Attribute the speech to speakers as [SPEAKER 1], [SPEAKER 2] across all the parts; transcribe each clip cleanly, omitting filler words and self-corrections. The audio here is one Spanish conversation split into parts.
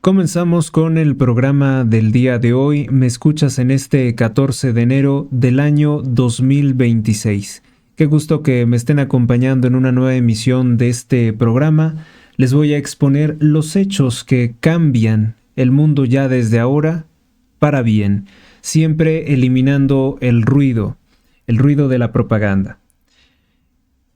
[SPEAKER 1] Comenzamos con el programa del día de hoy. Me escuchas en este 14 de enero del año 2026. Qué gusto que me estén acompañando en una nueva emisión de este programa. Les voy a exponer los hechos que cambian el mundo ya desde ahora para bien, siempre eliminando el ruido de la propaganda.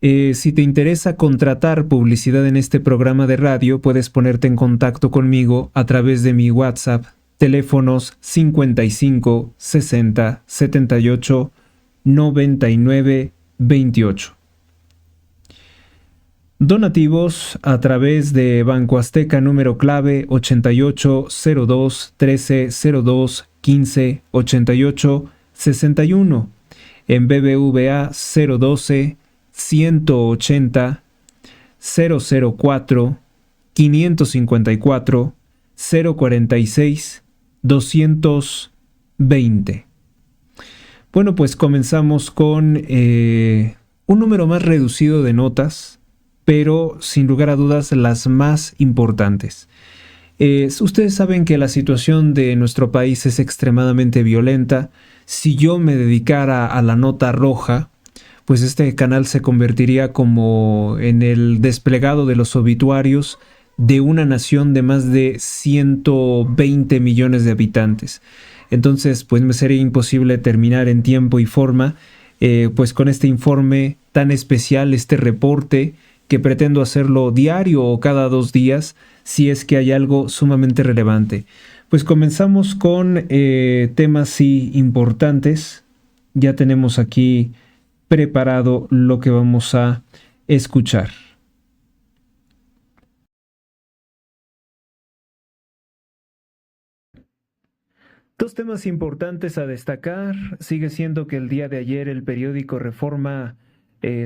[SPEAKER 1] Si te interesa contratar publicidad en este programa de radio, puedes ponerte en contacto conmigo a través de mi WhatsApp, teléfonos 55 60 78 99 28. Donativos a través de Banco Azteca número clave 8802 1302 15 88 61, en BBVA 012 180 004 554 046 220. Bueno, pues comenzamos con un número más reducido de notas, pero sin lugar a dudas las más importantes. Ustedes saben que la situación de nuestro país es extremadamente violenta. Si yo me dedicara a la nota roja, pues este canal se convertiría como en el desplegado de los obituarios de una nación de más de 120 millones de habitantes. Entonces, pues me sería imposible terminar en tiempo y forma, pues con este informe tan especial, este reporte, que pretendo hacerlo diario o cada 2 días, si es que hay algo sumamente relevante. Pues comenzamos con temas sí importantes. Ya tenemos aquí preparado lo que vamos a escuchar. Dos temas importantes a destacar. Sigue siendo que el día de ayer el periódico Reforma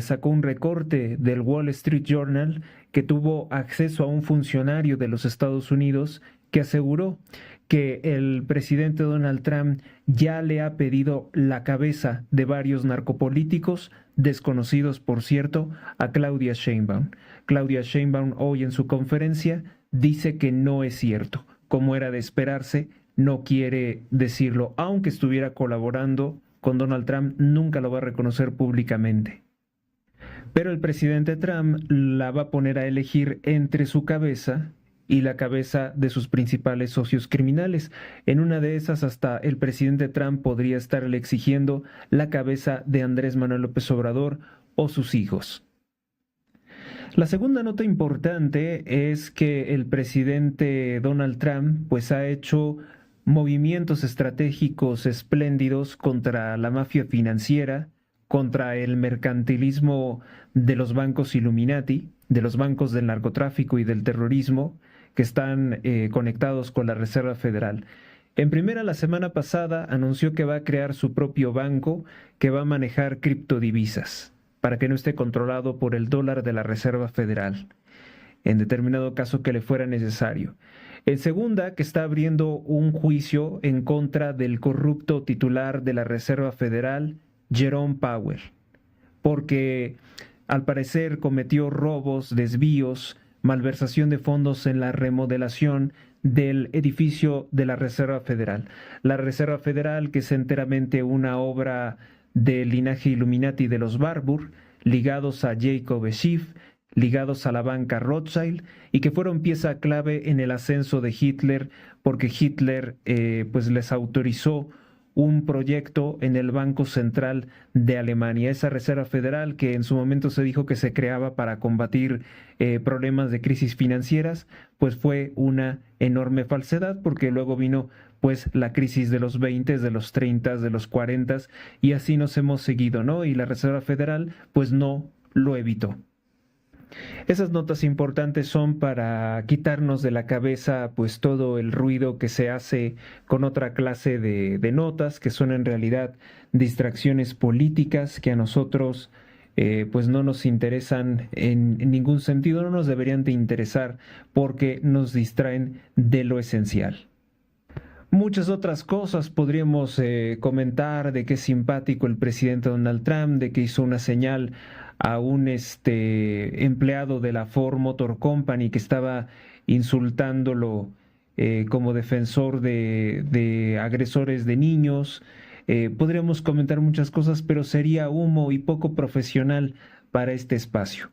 [SPEAKER 1] sacó un recorte del Wall Street Journal que tuvo acceso a un funcionario de los Estados Unidos que aseguró que el presidente Donald Trump ya le ha pedido la cabeza de varios narcopolíticos, desconocidos por cierto, a Claudia Sheinbaum. Claudia Sheinbaum hoy en su conferencia dice que no es cierto. Como era de esperarse, no quiere decirlo, aunque estuviera colaborando con Donald Trump, nunca lo va a reconocer públicamente. Pero el presidente Trump la va a poner a elegir entre su cabeza y la cabeza de sus principales socios criminales. En una de esas, hasta el presidente Trump podría estarle exigiendo la cabeza de Andrés Manuel López Obrador o sus hijos. La segunda nota importante es que el presidente Donald Trump pues ha hecho movimientos estratégicos espléndidos contra la mafia financiera, contra el mercantilismo de los bancos Illuminati, de los bancos del narcotráfico y del terrorismo que están conectados con la Reserva Federal. En primera, la semana pasada anunció que va a crear su propio banco que va a manejar criptodivisas para que no esté controlado por el dólar de la Reserva Federal, en determinado caso que le fuera necesario. En segunda, que está abriendo un juicio en contra del corrupto titular de la Reserva Federal, Jerome Powell, porque al parecer cometió robos, desvíos, malversación de fondos en la remodelación del edificio de la Reserva Federal. La Reserva Federal, que es enteramente una obra del linaje Illuminati de los Barbour, ligados a Jacob Schiff, ligados a la banca Rothschild, y que fueron pieza clave en el ascenso de Hitler, porque Hitler pues les autorizó un proyecto en el Banco Central de Alemania, esa Reserva Federal que en su momento se dijo que se creaba para combatir problemas de crisis financieras, pues fue una enorme falsedad, porque luego vino pues la crisis de los 20, de los 30, de los 40, y así nos hemos seguido, ¿no? Y la Reserva Federal pues no lo evitó. Esas notas importantes son para quitarnos de la cabeza pues todo el ruido que se hace con otra clase de notas que son en realidad distracciones políticas que a nosotros pues no nos interesan en ningún sentido, no nos deberían de interesar porque nos distraen de lo esencial. Muchas otras cosas podríamos comentar de que es simpático el presidente Donald Trump, de que hizo una señal a un empleado de la Ford Motor Company que estaba insultándolo como defensor de agresores de niños. Podríamos comentar muchas cosas, pero sería humo y poco profesional para este espacio.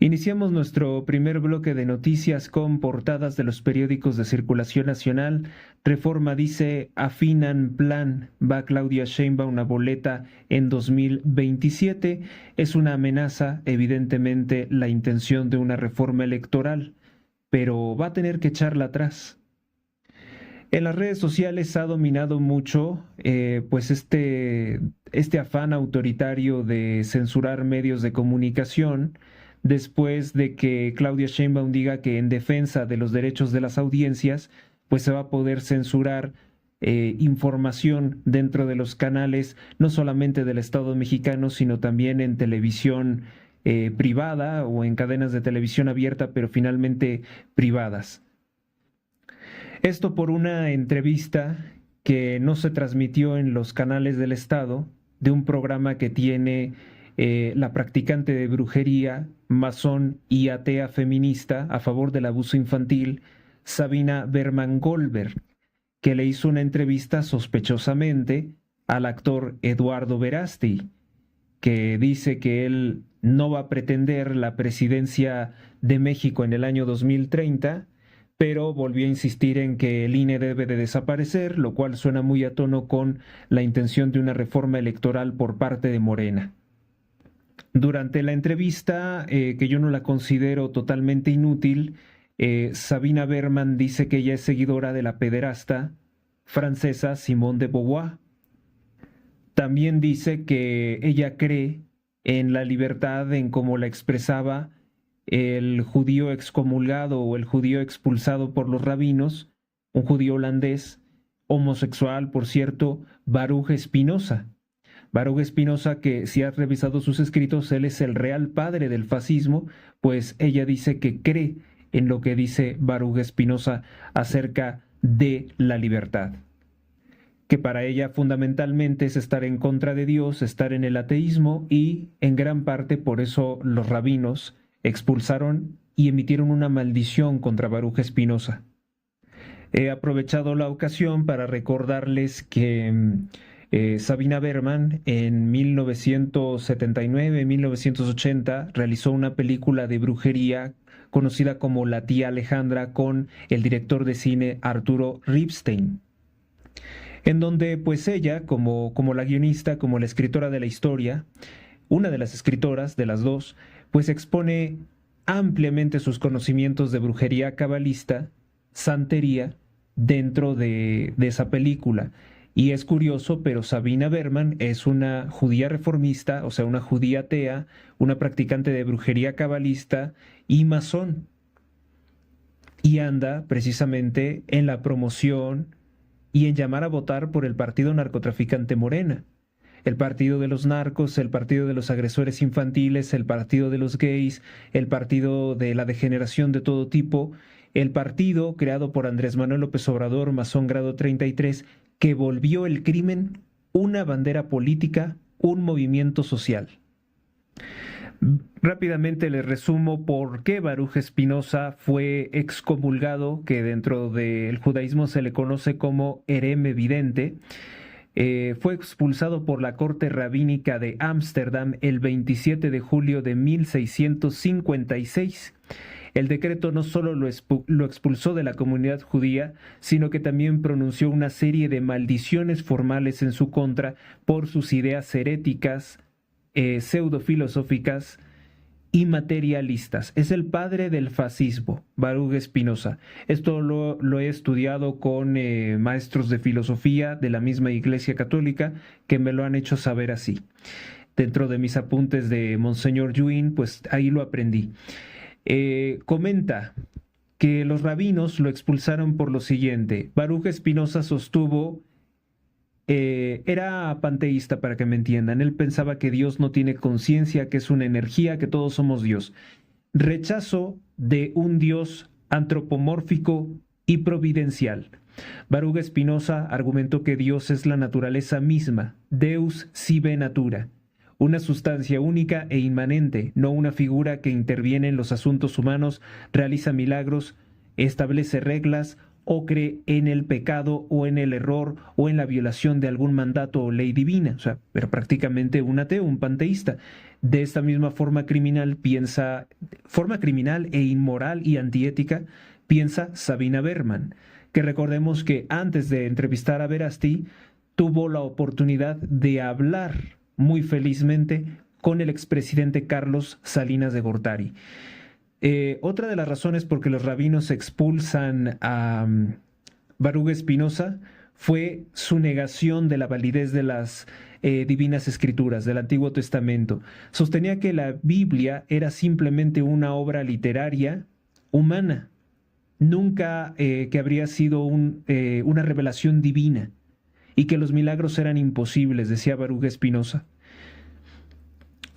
[SPEAKER 1] Iniciamos nuestro primer bloque de noticias con portadas de los periódicos de circulación nacional. Reforma dice, afinan plan, va Claudia Sheinbaum a boleta en 2027. Es una amenaza, evidentemente, la intención de una reforma electoral, pero va a tener que echarla atrás. En las redes sociales ha dominado mucho pues este afán autoritario de censurar medios de comunicación, después de que Claudia Sheinbaum diga que en defensa de los derechos de las audiencias, pues se va a poder censurar información dentro de los canales, no solamente del Estado mexicano, sino también en televisión privada o en cadenas de televisión abierta, pero finalmente privadas. Esto por una entrevista que no se transmitió en los canales del Estado, de un programa que tiene la practicante de brujería, masón y atea feminista a favor del abuso infantil, Sabina Berman Goldberg, que le hizo una entrevista sospechosamente al actor Eduardo Verástegui, que dice que él no va a pretender la presidencia de México en el año 2030, pero volvió a insistir en que el INE debe de desaparecer, lo cual suena muy a tono con la intención de una reforma electoral por parte de Morena. Durante la entrevista, que yo no la considero totalmente inútil, Sabina Berman dice que ella es seguidora de la pederasta francesa Simone de Beauvoir. También dice que ella cree en la libertad, en cómo la expresaba el judío excomulgado o el judío expulsado por los rabinos, un judío holandés, homosexual, por cierto, Baruch Spinoza. Baruch Spinoza, que si has revisado sus escritos, él es el real padre del fascismo, pues ella dice que cree en lo que dice Baruch Spinoza acerca de la libertad, que para ella fundamentalmente es estar en contra de Dios, estar en el ateísmo, y en gran parte por eso los rabinos expulsaron y emitieron una maldición contra Baruch Spinoza. He aprovechado la ocasión para recordarles que Sabina Berman en 1979-1980 realizó una película de brujería conocida como La tía Alejandra con el director de cine Arturo Ripstein, en donde pues ella, como la guionista, como la escritora de la historia, una de las escritoras de las dos, pues expone ampliamente sus conocimientos de brujería cabalista, santería, dentro de esa película. Y es curioso, pero Sabina Berman es una judía reformista, o sea, una judía atea, una practicante de brujería cabalista y masón. Y anda precisamente en la promoción y en llamar a votar por el partido narcotraficante Morena. El partido de los narcos, el partido de los agresores infantiles, el partido de los gays, el partido de la degeneración de todo tipo, el partido creado por Andrés Manuel López Obrador, masón grado 33, que volvió el crimen una bandera política, un movimiento social. Rápidamente les resumo por qué Baruch Spinoza fue excomulgado, que dentro del judaísmo se le conoce como hereme vidente. Fue expulsado por la corte rabínica de Ámsterdam el 27 de julio de 1656. El decreto no solo lo expulsó de la comunidad judía, sino que también pronunció una serie de maldiciones formales en su contra por sus ideas heréticas, pseudofilosóficas y materialistas. Es el padre del fascismo, Baruch Spinoza. Esto lo he estudiado con maestros de filosofía de la misma Iglesia Católica que me lo han hecho saber así. Dentro de mis apuntes de Monseñor Yuin, pues ahí lo aprendí. Comenta que los rabinos lo expulsaron por lo siguiente. Baruch Spinoza sostuvo, era panteísta para que me entiendan, él pensaba que Dios no tiene conciencia, que es una energía, que todos somos Dios. Rechazo de un Dios antropomórfico y providencial. Baruch Spinoza argumentó que Dios es la naturaleza misma, Deus sive natura, una sustancia única e inmanente, no una figura que interviene en los asuntos humanos, realiza milagros establece reglas o cree en el pecado o en el error o en la violación de algún mandato o ley divina, o sea, pero prácticamente un ateo, un panteísta. De esta misma forma criminal forma criminal e inmoral y antiética, piensa Sabina Berman, que recordemos que antes de entrevistar a Verástegui, tuvo la oportunidad de hablar muy felizmente con el expresidente Carlos Salinas de Gortari. Otra de las razones por que los rabinos expulsan a Baruch Spinoza fue su negación de la validez de las divinas escrituras del Antiguo Testamento. Sostenía que la Biblia era simplemente una obra literaria humana, nunca que habría sido una revelación divina, y que los milagros eran imposibles, decía Baruch Spinoza.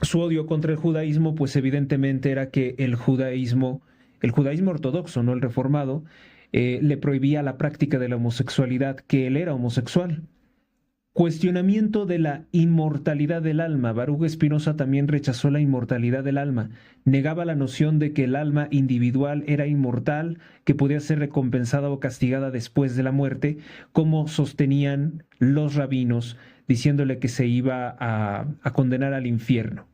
[SPEAKER 1] Su odio contra el judaísmo, pues evidentemente era que el judaísmo ortodoxo, no el reformado, le prohibía la práctica de la homosexualidad, que él era homosexual. Cuestionamiento de la inmortalidad del alma. Baruch Spinoza también rechazó la inmortalidad del alma. Negaba la noción de que el alma individual era inmortal, que podía ser recompensada o castigada después de la muerte, como sostenían los rabinos, diciéndole que se iba a condenar al infierno.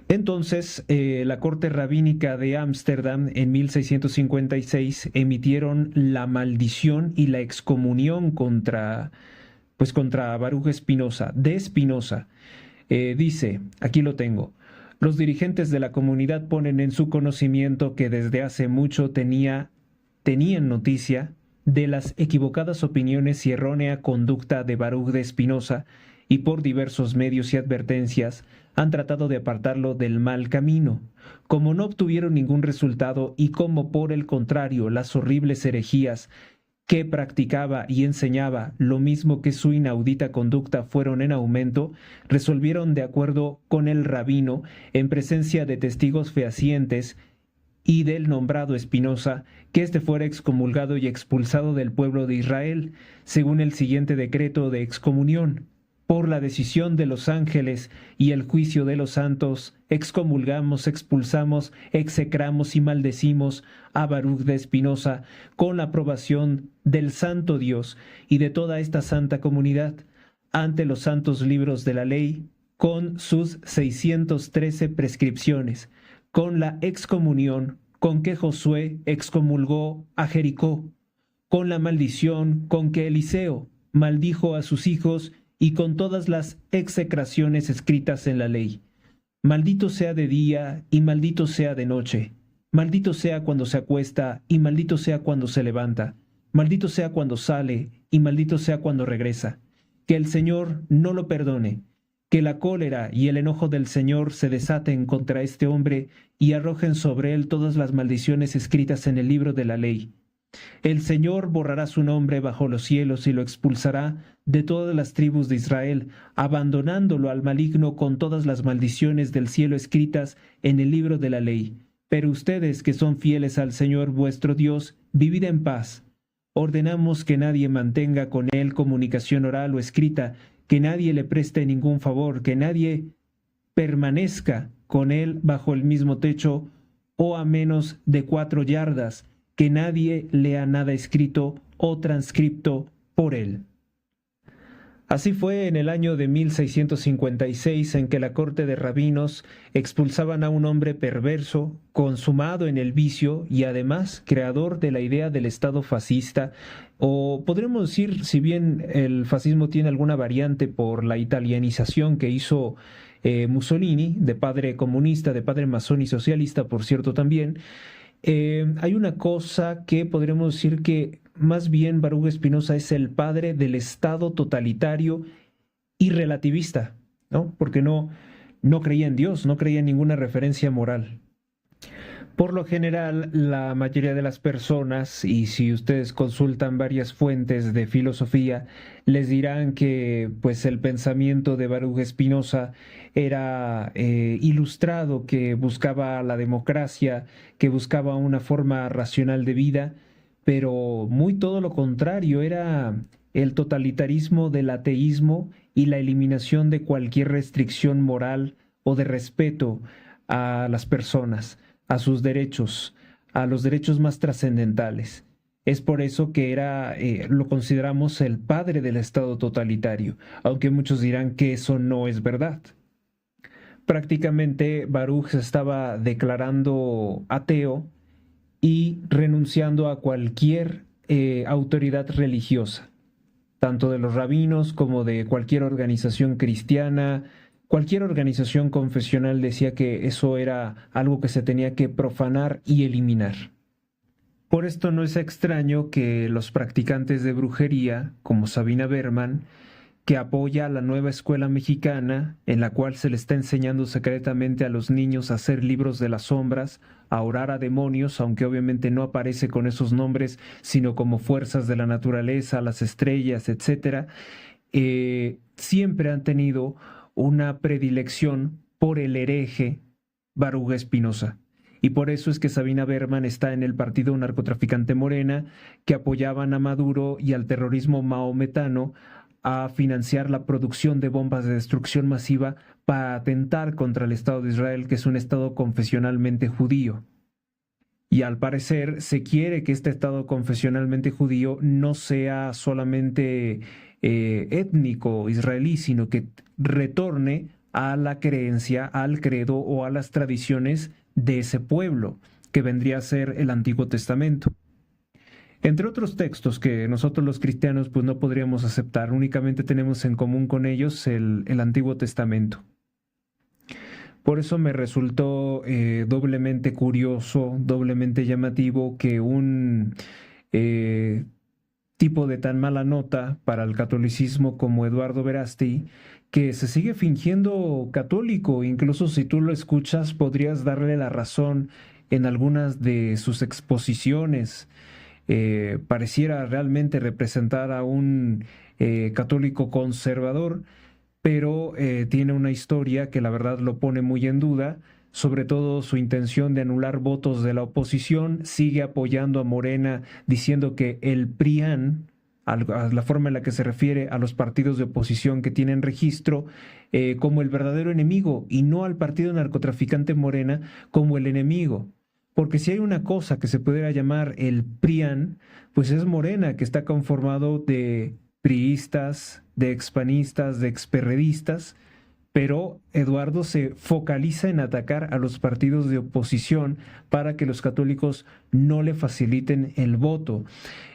[SPEAKER 1] Entonces, la Corte Rabínica de Ámsterdam en 1656 emitieron la maldición y la excomunión contra Baruch Spinoza, de Spinoza. Dice, aquí lo tengo: los dirigentes de la comunidad ponen en su conocimiento que desde hace mucho tenían noticia de las equivocadas opiniones y errónea conducta de Baruch de Spinoza, y por diversos medios y advertencias han tratado de apartarlo del mal camino. Como no obtuvieron ningún resultado y como por el contrario las horribles herejías que practicaba y enseñaba, lo mismo que su inaudita conducta, fueron en aumento, resolvieron, de acuerdo con el rabino, en presencia de testigos fehacientes y del nombrado Spinoza, que éste fuera excomulgado y expulsado del pueblo de Israel, según el siguiente decreto de excomunión. Por la decisión de los ángeles y el juicio de los santos, excomulgamos, expulsamos, execramos y maldecimos a Baruch de Spinoza con la aprobación del Santo Dios y de toda esta santa comunidad, ante los santos libros de la ley, con sus 613 prescripciones, con la excomunión con que Josué excomulgó a Jericó, con la maldición con que Eliseo maldijo a sus hijos y con todas las execraciones escritas en la ley. Maldito sea de día y maldito sea de noche. Maldito sea cuando se acuesta y maldito sea cuando se levanta. Maldito sea cuando sale y maldito sea cuando regresa. Que el Señor no lo perdone. Que la cólera y el enojo del Señor se desaten contra este hombre y arrojen sobre él todas las maldiciones escritas en el libro de la ley. El Señor borrará su nombre bajo los cielos y lo expulsará de todas las tribus de Israel, abandonándolo al maligno con todas las maldiciones del cielo escritas en el libro de la ley. Pero ustedes, que son fieles al Señor vuestro Dios, vivid en paz. Ordenamos que nadie mantenga con él comunicación oral o escrita, que nadie le preste ningún favor, que nadie permanezca con él bajo el mismo techo o a menos de 4 yardas, que nadie lea nada escrito o transcripto por él. Así fue en el año de 1656 en que la corte de rabinos expulsaban a un hombre perverso, consumado en el vicio y además creador de la idea del Estado fascista, o podríamos decir, si bien el fascismo tiene alguna variante por la italianización que hizo Mussolini, de padre comunista, de padre masón y socialista, por cierto también, hay una cosa que podríamos decir que más bien Baruch Spinoza es el padre del Estado totalitario y relativista, ¿no? Porque no creía en Dios, no creía en ninguna referencia moral. Por lo general, la mayoría de las personas, y si ustedes consultan varias fuentes de filosofía, les dirán que pues el pensamiento de Baruch Spinoza era ilustrado, que buscaba la democracia, que buscaba una forma racional de vida, pero muy todo lo contrario, era el totalitarismo del ateísmo y la eliminación de cualquier restricción moral o de respeto a las personas, a sus derechos, a los derechos más trascendentales. Es por eso que lo consideramos el padre del Estado totalitario, aunque muchos dirán que eso no es verdad. Prácticamente Baruch se estaba declarando ateo y renunciando a cualquier autoridad religiosa, tanto de los rabinos como de cualquier organización cristiana. Cualquier organización confesional decía que eso era algo que se tenía que profanar y eliminar. Por esto no es extraño que los practicantes de brujería, como Sabina Berman, que apoya a la nueva escuela mexicana, en la cual se le está enseñando secretamente a los niños a hacer libros de las sombras, a orar a demonios, aunque obviamente no aparece con esos nombres, sino como fuerzas de la naturaleza, las estrellas, etc., siempre han tenido una predilección por el hereje Baruch Espinosa. Y por eso es que Sabina Berman está en el partido narcotraficante Morena, que apoyaban a Maduro y al terrorismo maometano a financiar la producción de bombas de destrucción masiva para atentar contra el Estado de Israel, que es un Estado confesionalmente judío. Y al parecer se quiere que este Estado confesionalmente judío no sea solamente étnico israelí, sino que retorne a la creencia, al credo o a las tradiciones de ese pueblo, que vendría a ser el Antiguo Testamento. Entre otros textos que nosotros los cristianos pues no podríamos aceptar, únicamente tenemos en común con ellos el Antiguo Testamento. Por eso me resultó doblemente curioso, doblemente llamativo que un tipo de tan mala nota para el catolicismo como Eduardo Verástegui, que se sigue fingiendo católico, incluso si tú lo escuchas podrías darle la razón en algunas de sus exposiciones. Pareciera realmente representar a un católico conservador, pero tiene una historia que la verdad lo pone muy en duda, sobre todo su intención de anular votos de la oposición. Sigue apoyando a Morena, diciendo que el PRIAN, a la forma en la que se refiere a los partidos de oposición que tienen registro, como el verdadero enemigo, y no al partido narcotraficante Morena como el enemigo. Porque si hay una cosa que se pudiera llamar el PRIAN, pues es Morena, que está conformado de priistas, de expanistas, de experredistas, pero Eduardo se focaliza en atacar a los partidos de oposición para que los católicos no le faciliten el voto.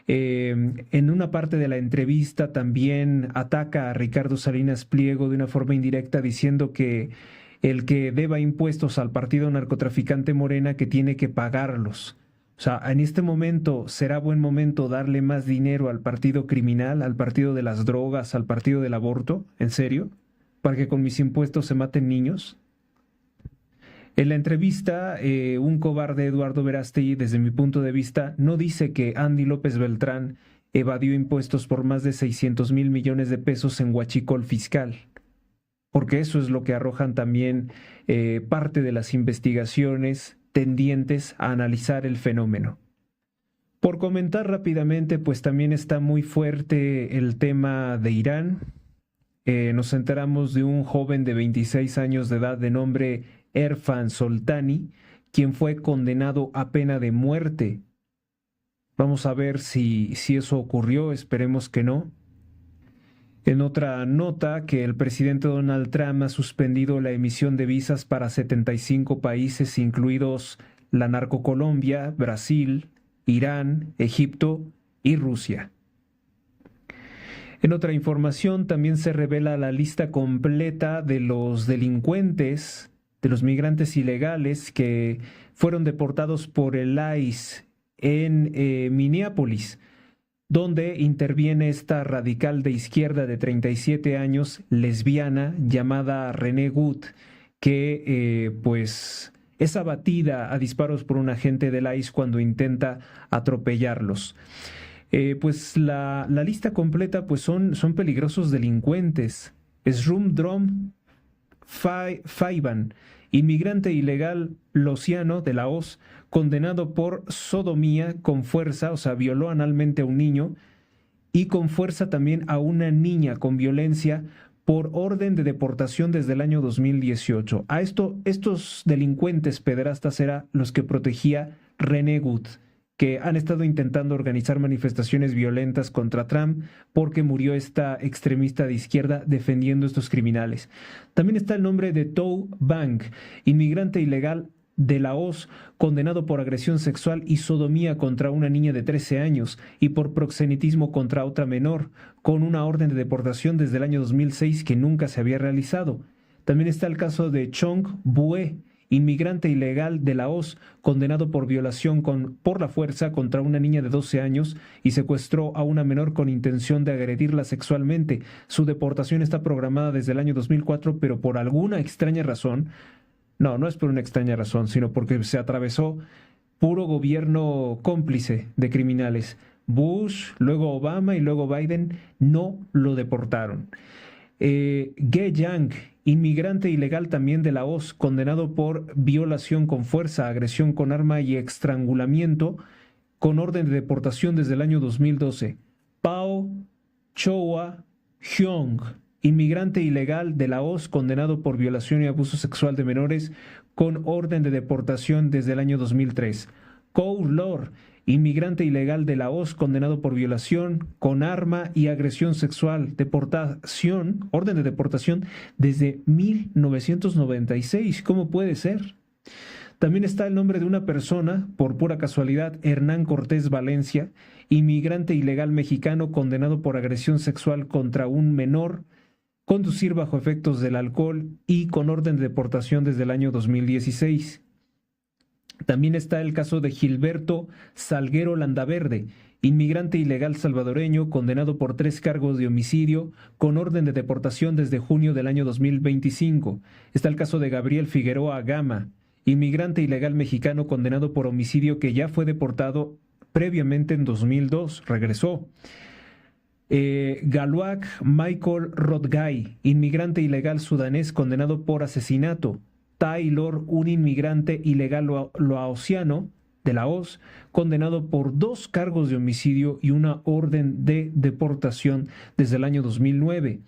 [SPEAKER 1] En una parte de la entrevista también ataca a Ricardo Salinas Pliego de una forma indirecta, diciendo que el que deba impuestos al partido narcotraficante Morena, que tiene que pagarlos. O sea, en este momento, ¿será buen momento darle más dinero al partido criminal, al partido de las drogas, al partido del aborto? ¿En serio? ¿Para que con mis impuestos se maten niños? En la entrevista, un cobarde Eduardo Verástegui, desde mi punto de vista, no dice que Andy López Beltrán evadió impuestos por más de 600,000 millones de pesos en huachicol fiscal, porque eso es lo que arrojan también parte de las investigaciones tendientes a analizar el fenómeno. Por comentar rápidamente, pues también está muy fuerte el tema de Irán. Nos enteramos de un joven de 26 años de edad de nombre Erfan Soltani, quien fue condenado a pena de muerte. Vamos a ver si eso ocurrió, esperemos que no. En otra nota, que el presidente Donald Trump ha suspendido la emisión de visas para 75 países, incluidos la Narcocolombia, Brasil, Irán, Egipto y Rusia. En otra información, también se revela la lista completa de los delincuentes, de los migrantes ilegales que fueron deportados por el ICE en Minneapolis, donde interviene esta radical de izquierda de 37 años, lesbiana, llamada Renee Good, que pues es abatida a disparos por un agente del ICE cuando intenta atropellarlos. Pues la lista completa pues son peligrosos delincuentes. Shrum Drom Faiban, inmigrante ilegal losiano de Laos, condenado por sodomía con fuerza, o sea, violó analmente a un niño, y con fuerza también a una niña con violencia por orden de deportación desde el año 2018. Estos delincuentes pederastas eran los que protegía René Gut, que han estado intentando organizar manifestaciones violentas contra Trump porque murió esta extremista de izquierda defendiendo a estos criminales. También está el nombre de Tou Bang, inmigrante ilegal de Laos, condenado por agresión sexual y sodomía contra una niña de 13 años y por proxenetismo contra otra menor, con una orden de deportación desde el año 2006 que nunca se había realizado. También está el caso de Chong Bue, inmigrante ilegal de Laos, condenado por violación por la fuerza contra una niña de 12 años y secuestró a una menor con intención de agredirla sexualmente. Su deportación está programada desde el año 2004, pero por alguna extraña razón, no es por una extraña razón, sino porque se atravesó puro gobierno cómplice de criminales. Bush, luego Obama y luego Biden no lo deportaron. Ge Yang, inmigrante ilegal también de Laos, condenado por violación con fuerza, agresión con arma y estrangulamiento, con orden de deportación desde el año 2012. Pao Choa Hyong, inmigrante ilegal de Laos, condenado por violación y abuso sexual de menores, con orden de deportación desde el año 2003. Kou Lor, inmigrante ilegal de Laos, condenado por violación con arma y agresión sexual, orden de deportación desde 1996. ¿Cómo puede ser? También está el nombre de una persona, por pura casualidad, Hernán Cortés Valencia, inmigrante ilegal mexicano, condenado por agresión sexual contra un menor, conducir bajo efectos del alcohol y con orden de deportación desde el año 2016. También está el caso de Gilberto Salguero Landaverde, inmigrante ilegal salvadoreño, condenado por 3 cargos de homicidio, con orden de deportación desde junio del año 2025. Está el caso de Gabriel Figueroa Gama, inmigrante ilegal mexicano, condenado por homicidio, que ya fue deportado previamente en 2002, regresó. Galuak Michael Rodgay, inmigrante ilegal sudanés, condenado por asesinato. Taylor, un inmigrante ilegal laosiano de Laos, condenado por 2 cargos de homicidio y una orden de deportación desde el año 2009.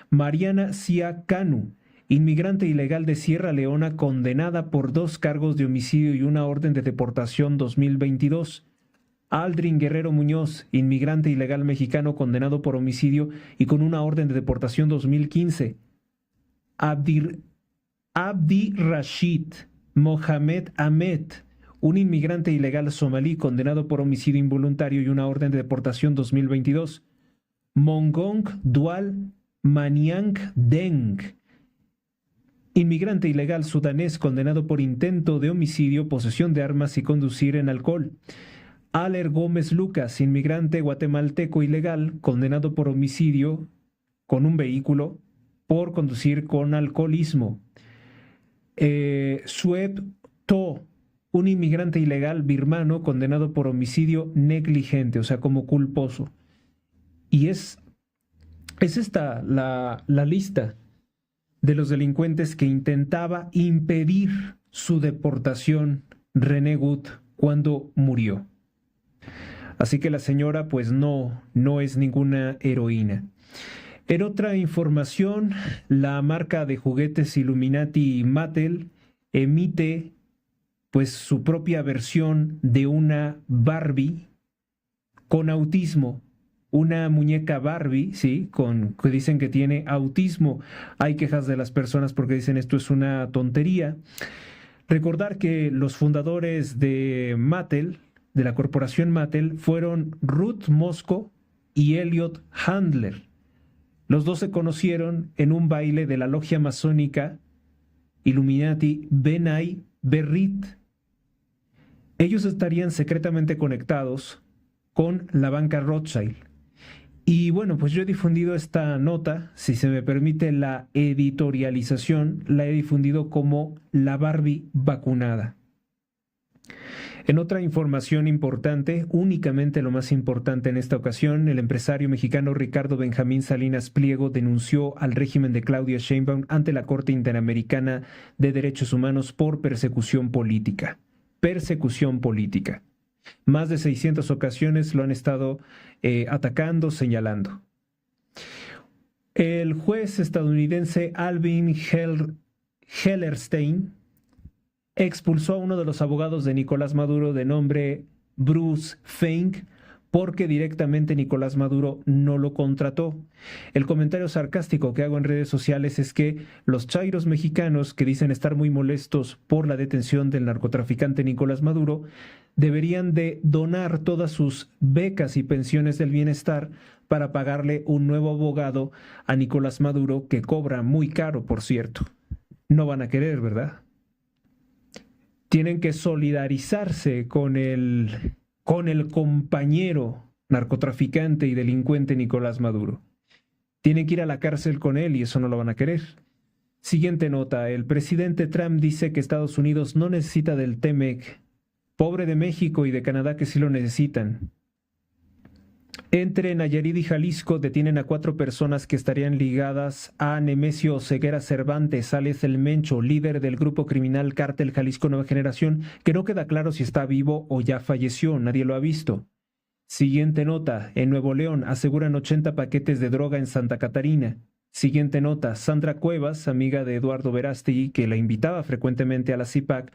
[SPEAKER 1] Mariana Sia Kanu, inmigrante ilegal de Sierra Leona, condenada por 2 cargos de homicidio y una orden de deportación 2022. Aldrin Guerrero Muñoz, inmigrante ilegal mexicano, condenado por homicidio y con una orden de deportación 2015. Abdi Rashid Mohamed Ahmed, un inmigrante ilegal somalí, condenado por homicidio involuntario y una orden de deportación 2022. Mongong Dual Maniang Deng, inmigrante ilegal sudanés, condenado por intento de homicidio, posesión de armas y conducir en alcohol. Aler Gómez Lucas, inmigrante guatemalteco ilegal, condenado por homicidio con un vehículo por conducir con alcoholismo. Sueb To, un inmigrante ilegal birmano, condenado por homicidio negligente, o sea, como culposo. Y es esta la lista de los delincuentes que intentaba impedir su deportación René Gut cuando murió. Así que la señora pues no es ninguna heroína. En otra información, la marca de juguetes Illuminati Mattel emite pues su propia versión de una Barbie con autismo. Una muñeca Barbie, sí, que dicen que tiene autismo. Hay quejas de las personas porque dicen esto es una tontería. Recordar que los fundadores de Mattel, de la corporación Mattel, fueron Ruth Mosco y Elliot Handler. Los dos se conocieron en un baile de la logia masónica Illuminati B'nai B'rith. Ellos estarían secretamente conectados con la banca Rothschild. Y bueno, pues yo he difundido esta nota, si se me permite la editorialización, la he difundido como la Barbie vacunada. En otra información importante, únicamente lo más importante en esta ocasión, el empresario mexicano Ricardo Benjamín Salinas Pliego denunció al régimen de Claudia Sheinbaum ante la Corte Interamericana de Derechos Humanos por persecución política. Persecución política. Más de 600 ocasiones lo han estado atacando, señalando. El juez estadounidense Alvin Hellerstein expulsó a uno de los abogados de Nicolás Maduro de nombre Bruce Fink, porque directamente Nicolás Maduro no lo contrató. El comentario sarcástico que hago en redes sociales es que los chairos mexicanos que dicen estar muy molestos por la detención del narcotraficante Nicolás Maduro deberían de donar todas sus becas y pensiones del bienestar para pagarle un nuevo abogado a Nicolás Maduro, que cobra muy caro, por cierto. No van a querer, ¿verdad? Tienen que solidarizarse con el compañero narcotraficante y delincuente Nicolás Maduro. Tienen que ir a la cárcel con él y eso no lo van a querer. Siguiente nota. El presidente Trump dice que Estados Unidos no necesita del TEMEC. Pobre de México y de Canadá, que sí lo necesitan. Entre Nayarit y Jalisco detienen a 4 personas que estarían ligadas a Nemesio Oseguera Cervantes, alias El Mencho, líder del grupo criminal Cártel Jalisco Nueva Generación, que no queda claro si está vivo o ya falleció, nadie lo ha visto. Siguiente nota. En Nuevo León aseguran 80 paquetes de droga en Santa Catarina. Siguiente nota. Sandra Cuevas, amiga de Eduardo Verástegui, que la invitaba frecuentemente a la CIPAC,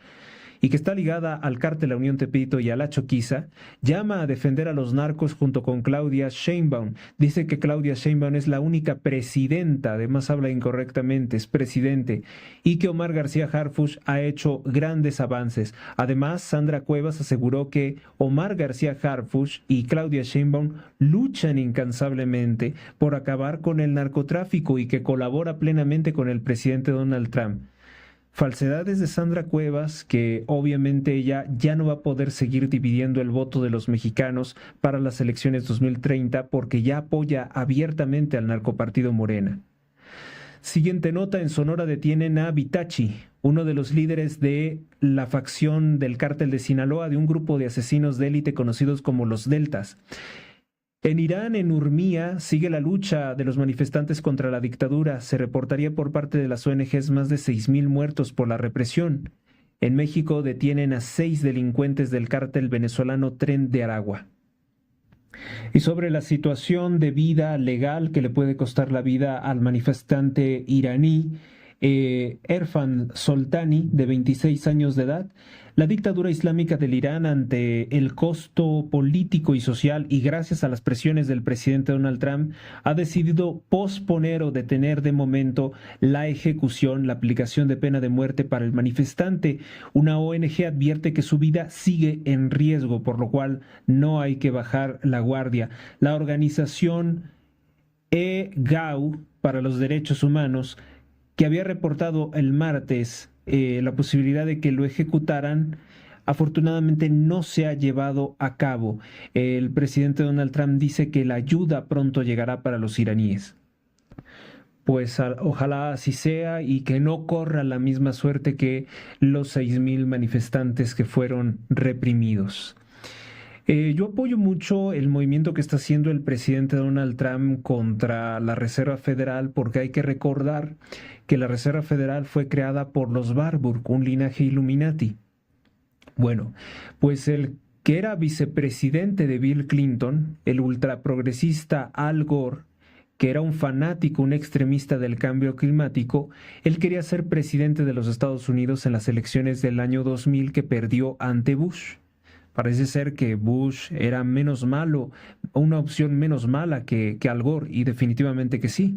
[SPEAKER 1] y que está ligada al cártel La Unión Tepito y a la Choquiza, llama a defender a los narcos junto con Claudia Sheinbaum. Dice que Claudia Sheinbaum es la única presidenta, además habla incorrectamente, es presidente, y que Omar García Harfuch ha hecho grandes avances. Además, Sandra Cuevas aseguró que Omar García Harfuch y Claudia Sheinbaum luchan incansablemente por acabar con el narcotráfico y que colabora plenamente con el presidente Donald Trump. Falsedades de Sandra Cuevas, que obviamente ella ya no va a poder seguir dividiendo el voto de los mexicanos para las elecciones 2030 porque ya apoya abiertamente al narcopartido Morena. Siguiente nota. En Sonora detienen a Vitachi, uno de los líderes de la facción del cártel de Sinaloa, de un grupo de asesinos de élite conocidos como los Deltas. En Irán, en Urmía, sigue la lucha de los manifestantes contra la dictadura. Se reportaría por parte de las ONGs más de 6,000 muertos por la represión. En México detienen a 6 delincuentes del cártel venezolano Tren de Aragua. Y sobre la situación de vida legal que le puede costar la vida al manifestante iraní Erfan Soltani, de 26 años de edad, la dictadura islámica del Irán, ante el costo político y social y gracias a las presiones del presidente Donald Trump, ha decidido posponer o detener de momento la ejecución, la aplicación de pena de muerte para el manifestante. Una ONG advierte que su vida sigue en riesgo, por lo cual no hay que bajar la guardia. La organización EGAU para los Derechos Humanos, que había reportado el martes la posibilidad de que lo ejecutaran, afortunadamente no se ha llevado a cabo. El presidente Donald Trump dice que la ayuda pronto llegará para los iraníes. Pues ojalá así sea y que no corra la misma suerte que los 6,000 manifestantes que fueron reprimidos. Yo apoyo mucho el movimiento que está haciendo el presidente Donald Trump contra la Reserva Federal, porque hay que recordar que la Reserva Federal fue creada por los Warburg, un linaje Illuminati. Bueno, pues el que era vicepresidente de Bill Clinton, el ultraprogresista Al Gore, que era un fanático, un extremista del cambio climático, él quería ser presidente de los Estados Unidos en las elecciones del año 2000 que perdió ante Bush. Parece ser que Bush era menos malo, una opción menos mala que Al Gore, y definitivamente que sí.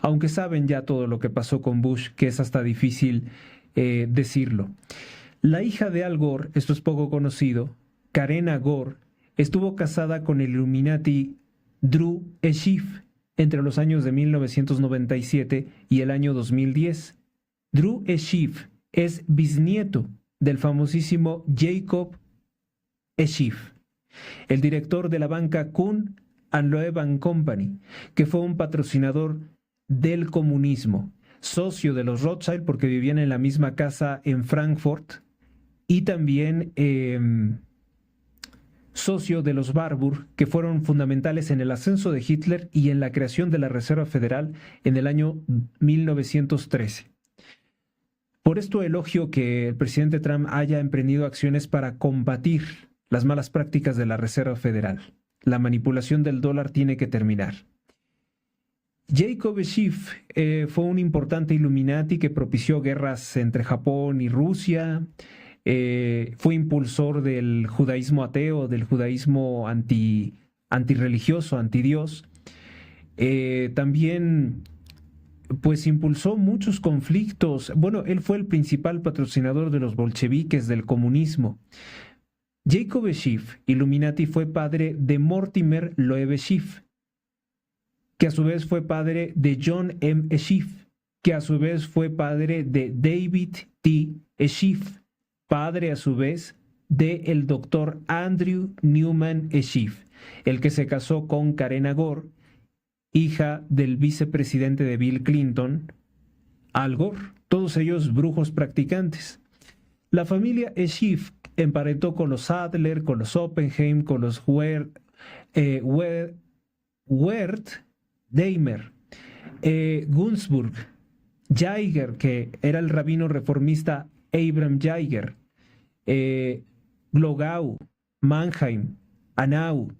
[SPEAKER 1] Aunque saben ya todo lo que pasó con Bush, que es hasta difícil decirlo. La hija de Al Gore, esto es poco conocido, Karen Gore, estuvo casada con el Illuminati Drew Eschiff entre los años de 1997 y el año 2010. Drew Eschiff es bisnieto del famosísimo Jacob Eschiff, el director de la banca Kuhn and Loeb & Company, que fue un patrocinador del comunismo, socio de los Rothschild porque vivían en la misma casa en Frankfurt, y también socio de los Warburg, que fueron fundamentales en el ascenso de Hitler y en la creación de la Reserva Federal en el año 1913. Por esto elogio que el presidente Trump haya emprendido acciones para combatir las malas prácticas de la Reserva Federal. La manipulación del dólar tiene que terminar. Jacob Schiff fue un importante Illuminati que propició guerras entre Japón y Rusia. Fue impulsor del judaísmo ateo, del judaísmo antirreligioso, antidios. También pues impulsó muchos conflictos. Bueno, él fue el principal patrocinador de los bolcheviques, del comunismo. Jacob Schiff, Illuminati, fue padre de Mortimer Loewe Schiff, que a su vez fue padre de John M. Schiff, que a su vez fue padre de David T. Schiff, padre a su vez de el doctor Andrew Newman Schiff, el que se casó con Karen Gore, hija del vicepresidente de Bill Clinton, Al Gore, todos ellos brujos practicantes. La familia Schiff emparentó con los Adler, con los Oppenheim, con los Wertheimer, Günzburg, Jaeger, que era el rabino reformista Abraham Jaeger, Glogau, Mannheim, Anau.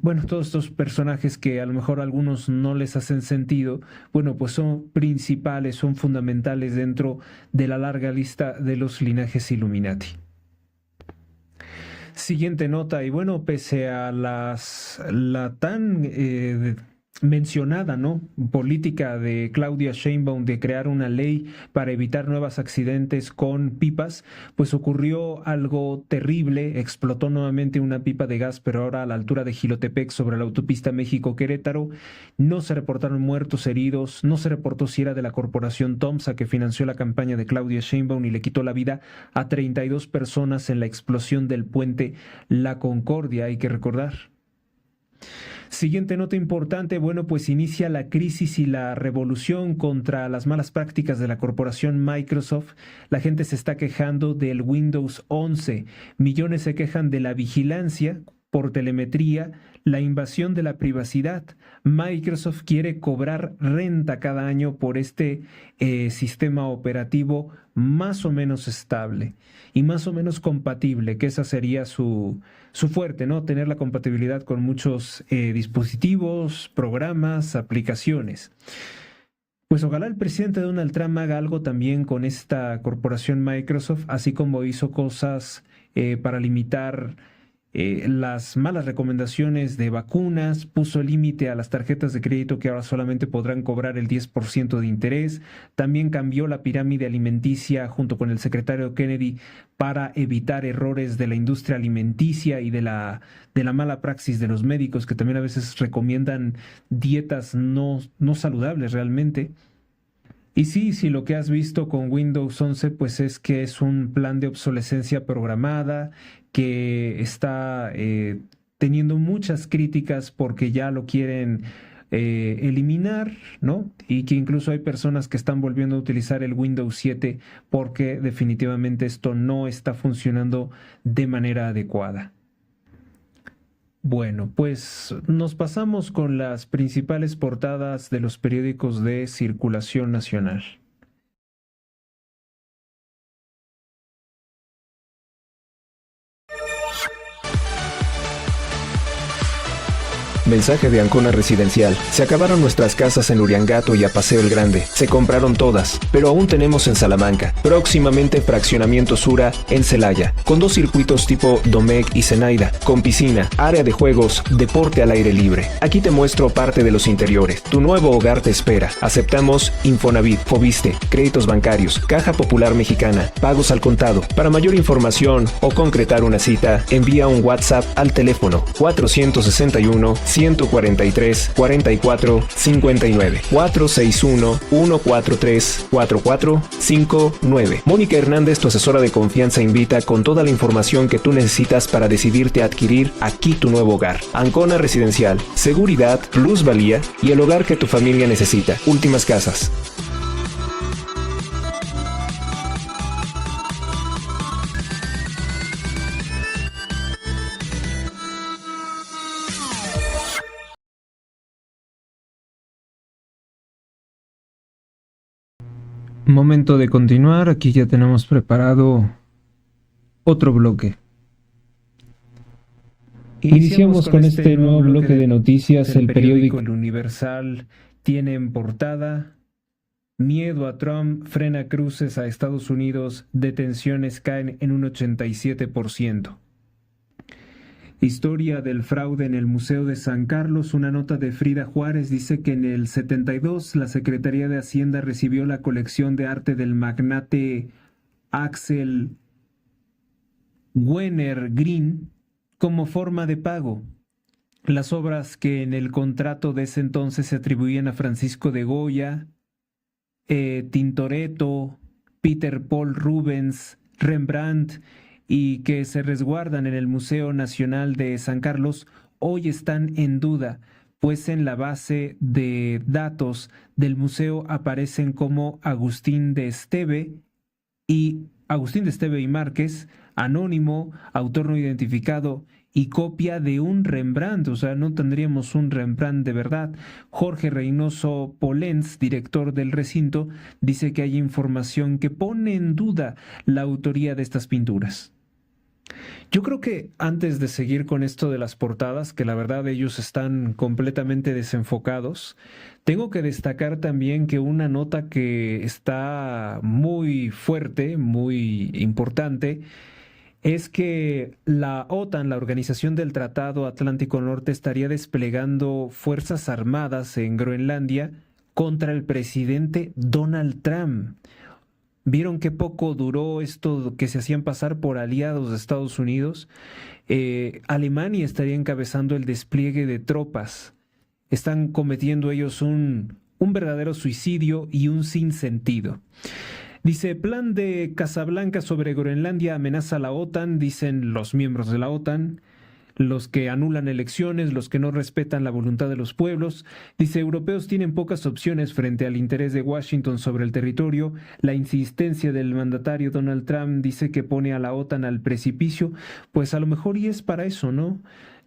[SPEAKER 1] Bueno, todos estos personajes que a lo mejor a algunos no les hacen sentido, bueno, pues son principales, son fundamentales dentro de la larga lista de los linajes Illuminati. Siguiente nota, y bueno, pese a la tan mencionada, ¿no?, política de Claudia Sheinbaum de crear una ley para evitar nuevos accidentes con pipas, pues ocurrió algo terrible. Explotó nuevamente una pipa de gas, pero ahora a la altura de Jilotepec, sobre la autopista México-Querétaro. No se reportaron muertos, heridos, no se reportó si era de la corporación Tomsa, que financió la campaña de Claudia Sheinbaum y le quitó la vida a 32 personas en la explosión del puente La Concordia, hay que recordar. Siguiente nota importante, bueno, pues inicia la crisis y la revolución contra las malas prácticas de la corporación Microsoft. La gente se está quejando del Windows 11, millones se quejan de la vigilancia por telemetría, la invasión de la privacidad. Microsoft quiere cobrar renta cada año por este sistema operativo más o menos estable y más o menos compatible, que esa sería su fuerte, ¿no? Tener la compatibilidad con muchos dispositivos, programas, aplicaciones. Pues ojalá el presidente Donald Trump haga algo también con esta corporación Microsoft, así como hizo cosas para limitar las malas recomendaciones de vacunas, puso límite a las tarjetas de crédito que ahora solamente podrán cobrar el 10% de interés, también cambió la pirámide alimenticia junto con el secretario Kennedy para evitar errores de la industria alimenticia y de la mala praxis de los médicos, que también a veces recomiendan dietas no saludables realmente. Y sí, si lo que has visto con Windows 11 pues es que es un plan de obsolescencia programada que está teniendo muchas críticas porque ya lo quieren eliminar, ¿no? Y que incluso hay personas que están volviendo a utilizar el Windows 7 porque definitivamente esto no está funcionando de manera adecuada. Bueno, pues nos pasamos con las principales portadas de los periódicos de circulación nacional.
[SPEAKER 2] Mensaje de Ancona Residencial. Se acabaron nuestras casas en Uriangato y a Paseo el Grande. Se compraron todas, pero aún tenemos en Salamanca. Próximamente Fraccionamiento Sura en Celaya, con 2 circuitos tipo Domecq y Zenaida, con piscina, área de juegos, deporte al aire libre. Aquí te muestro parte de los interiores. Tu nuevo hogar te espera. Aceptamos Infonavit, Fobiste, créditos bancarios, Caja Popular Mexicana, pagos al contado. Para mayor información o concretar una cita, envía un WhatsApp al teléfono 461 143 44 59 461 143 4459. Mónica Hernández, tu asesora de confianza, invita con toda la información que tú necesitas para decidirte a adquirir aquí tu nuevo hogar. Ancona Residencial, seguridad, plusvalía y el hogar que tu familia necesita. Últimas casas.
[SPEAKER 1] Momento de continuar, aquí ya tenemos preparado otro bloque. Iniciamos con este nuevo bloque de noticias. El periódico El Universal tiene en portada: miedo a Trump frena cruces a Estados Unidos, detenciones caen en un 87%. Historia del fraude en el Museo de San Carlos. Una nota de Frida Juárez dice que en el 72 la Secretaría de Hacienda recibió la colección de arte del magnate Axel Wenner Green como forma de pago. Las obras que en el contrato de ese entonces se atribuían a Francisco de Goya, Tintoretto, Peter Paul Rubens, Rembrandt, y que se resguardan en el Museo Nacional de San Carlos, hoy están en duda, pues en la base de datos del museo aparecen como Agustín de Esteve y Márquez, anónimo, autor no identificado y copia de un Rembrandt. O sea, no tendríamos un Rembrandt de verdad. Jorge Reynoso Polens, director del recinto, dice que hay información que pone en duda la autoría de estas pinturas. Yo creo que antes de seguir con esto de las portadas, que la verdad ellos están completamente desenfocados, tengo que destacar también que una nota que está muy fuerte, muy importante, es que la OTAN, la Organización del Tratado Atlántico Norte, estaría desplegando fuerzas armadas en Groenlandia contra el presidente Donald Trump. ¿Vieron qué poco duró esto que se hacían pasar por aliados de Estados Unidos? Alemania estaría encabezando el despliegue de tropas. Están cometiendo ellos un verdadero suicidio y un sinsentido. Dice, plan de Casablanca sobre Groenlandia amenaza a la OTAN, dicen los miembros de la OTAN, los que anulan elecciones, los que no respetan la voluntad de los pueblos. Dice, europeos tienen pocas opciones frente al interés de Washington sobre el territorio. La insistencia del mandatario Donald Trump dice que pone a la OTAN al precipicio. Pues a lo mejor y es para eso, ¿no?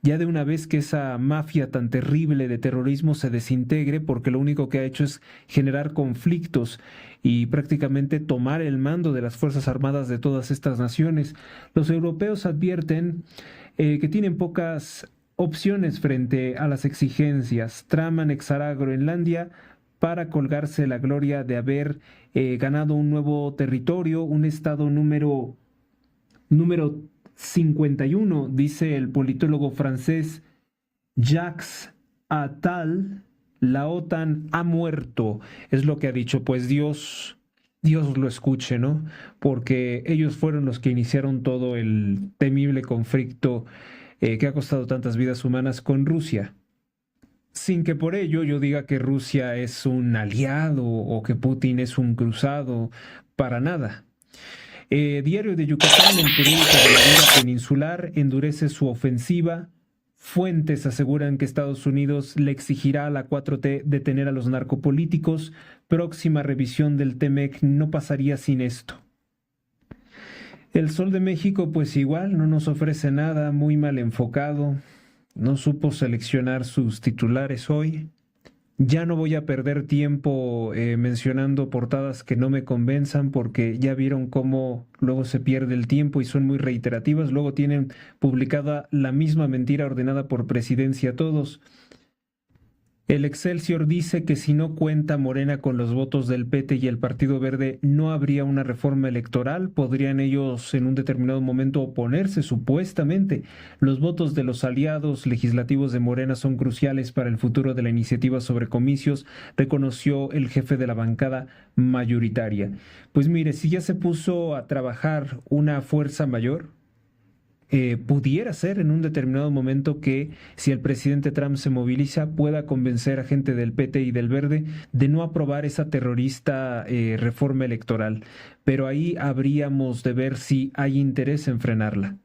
[SPEAKER 1] Ya de una vez que esa mafia tan terrible de terrorismo se desintegre, porque lo único que ha hecho es generar conflictos y prácticamente tomar el mando de las Fuerzas Armadas de todas estas naciones. Los europeos advierten que tienen pocas opciones frente a las exigencias. Trump anexará a Groenlandia para colgarse la gloria de haber ganado un nuevo territorio, un estado número 51, dice el politólogo francés Jacques Attal. La OTAN ha muerto, es lo que ha dicho. Pues Dios lo escuche, ¿no? Porque ellos fueron los que iniciaron todo el temible conflicto que ha costado tantas vidas humanas con Rusia. Sin que por ello yo diga que Rusia es un aliado o que Putin es un cruzado, para nada. Diario de Yucatán, el periódico de la vida peninsular, endurece su ofensiva. Fuentes aseguran que Estados Unidos le exigirá a la 4T detener a los narcopolíticos. Próxima revisión del TEMEC no pasaría sin esto. El Sol de México, pues igual, no nos ofrece nada, muy mal enfocado. No supo seleccionar sus titulares hoy. Ya no voy a perder tiempo mencionando portadas que no me convenzan, porque ya vieron cómo luego se pierde el tiempo y son muy reiterativas. Luego tienen publicada la misma mentira ordenada por Presidencia todos. El Excelsior dice que si no cuenta Morena con los votos del PT y el Partido Verde, no habría una reforma electoral. Podrían ellos en un determinado momento oponerse, supuestamente. Los votos de los aliados legislativos de Morena son cruciales para el futuro de la iniciativa sobre comicios, reconoció el jefe de la bancada mayoritaria. Pues mire, si ya se puso a trabajar una fuerza mayor, pudiera ser en un determinado momento que, si el presidente Trump se moviliza, pueda convencer a gente del PT y del Verde de no aprobar esa terrorista reforma electoral. Pero ahí habríamos de ver si hay interés en frenarla.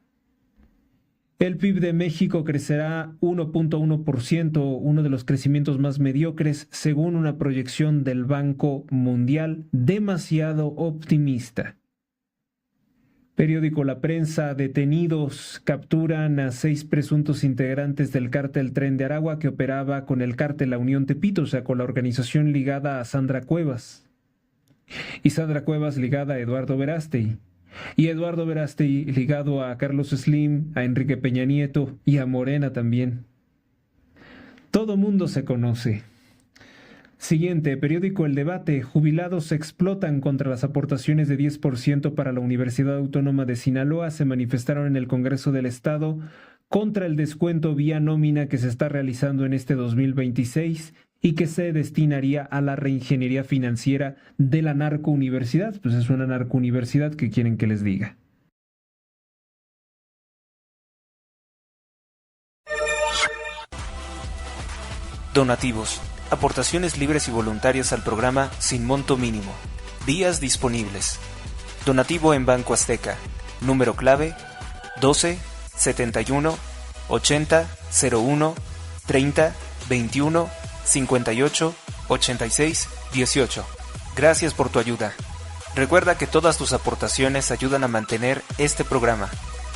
[SPEAKER 1] El PIB de México crecerá 1.1%, uno de los crecimientos más mediocres, según una proyección del Banco Mundial, demasiado optimista. Periódico La Prensa, detenidos, capturan a 6 presuntos integrantes del cártel Tren de Aragua que operaba con el cártel La Unión Tepito, o sea, con la organización ligada a Sandra Cuevas. Y Sandra Cuevas ligada a Eduardo Verástegui. Y Eduardo Verástegui ligado a Carlos Slim, a Enrique Peña Nieto y a Morena también. Todo mundo se conoce. Siguiente, periódico El Debate. Jubilados explotan contra las aportaciones de 10% para la Universidad Autónoma de Sinaloa. Se manifestaron en el Congreso del Estado contra el descuento vía nómina que se está realizando en este 2026 y que se destinaría a la reingeniería financiera de la narcouniversidad. Pues es una narcouniversidad que quieren que les diga.
[SPEAKER 2] Donativos. Aportaciones libres y voluntarias al programa sin monto mínimo. Días disponibles. Donativo en Banco Azteca. Número clave 12 71 80 01 30 21 58 86 18. Gracias por tu ayuda. Recuerda que todas tus aportaciones ayudan a mantener este programa.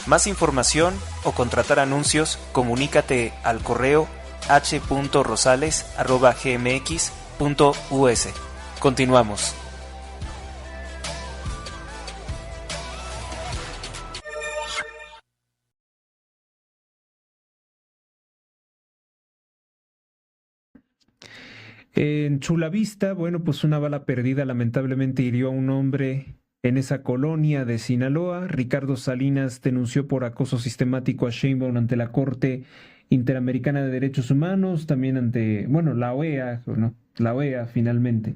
[SPEAKER 2] Más información o contratar anuncios, comunícate al correo h.rosales@gmx.us. Continuamos.
[SPEAKER 1] En Chulavista, bueno, pues una bala perdida lamentablemente hirió a un hombre en esa colonia de Sinaloa. Ricardo Salinas denunció por acoso sistemático a Sheinbaum ante la Corte Interamericana de Derechos Humanos, también ante, bueno, la OEA, ¿no? La OEA finalmente.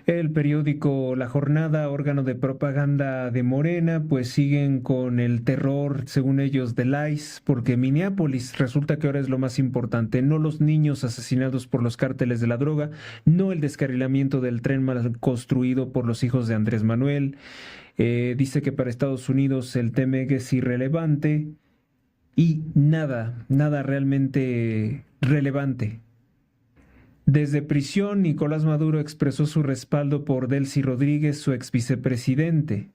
[SPEAKER 1] El periódico La Jornada, órgano de propaganda de Morena, pues siguen con el terror, según ellos, del ICE, porque Minneapolis resulta que ahora es lo más importante, no los niños asesinados por los cárteles de la droga, no el descarrilamiento del tren mal construido por los hijos de Andrés Manuel. Dice que para Estados Unidos el TMEG es irrelevante y nada realmente relevante. Desde prisión, Nicolás Maduro expresó su respaldo por Delcy Rodríguez, su ex vicepresidente.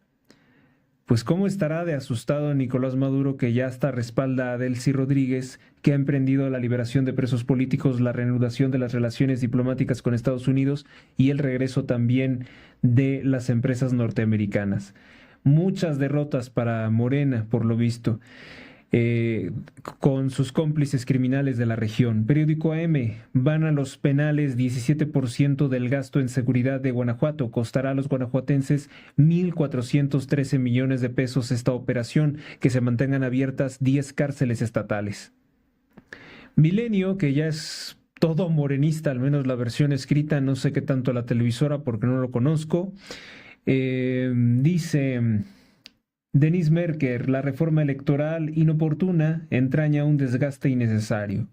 [SPEAKER 1] Pues cómo estará de asustado Nicolás Maduro, que ya hasta respalda a Delcy Rodríguez, que ha emprendido la liberación de presos políticos, la reanudación de las relaciones diplomáticas con Estados Unidos y el regreso también de las empresas norteamericanas. Muchas derrotas para Morena, por lo visto. Con sus cómplices criminales de la región. Periódico AM, van a los penales 17% del gasto en seguridad de Guanajuato. Costará a los guanajuatenses 1,413 millones de pesos esta operación, que se mantengan abiertas 10 cárceles estatales. Milenio, que ya es todo morenista, al menos la versión escrita, no sé qué tanto la televisora porque no lo conozco, dice... Denis Merker, la reforma electoral inoportuna entraña un desgaste innecesario.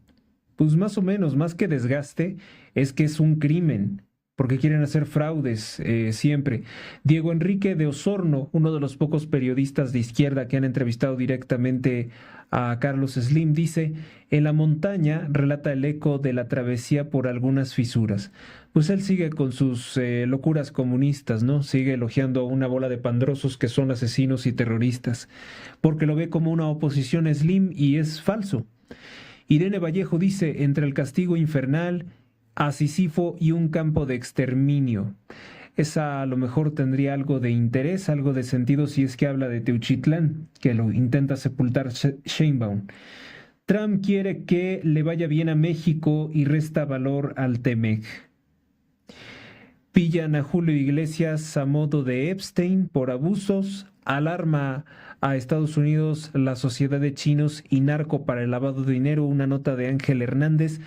[SPEAKER 1] Pues más o menos, más que desgaste, es que es un crimen, porque quieren hacer fraudes siempre. Diego Enrique de Osorno, uno de los pocos periodistas de izquierda que han entrevistado directamente a Carlos Slim, dice: en la montaña relata el eco de la travesía por algunas fisuras. Pues él sigue con sus locuras comunistas, ¿no? Sigue elogiando a una bola de pandrosos que son asesinos y terroristas, porque lo ve como una oposición Slim y es falso. Irene Vallejo dice: entre el castigo infernal, a Sísifo y un campo de exterminio. Esa a lo mejor tendría algo de interés, algo de sentido si es que habla de Teuchitlán, que lo intenta sepultar Sheinbaum. Trump quiere que le vaya bien a México y resta valor al TEMEC. Pillan a Julio Iglesias a modo de Epstein por abusos. Alarma a Estados Unidos la sociedad de chinos y narco para el lavado de dinero. Una nota de Ángel Hernández.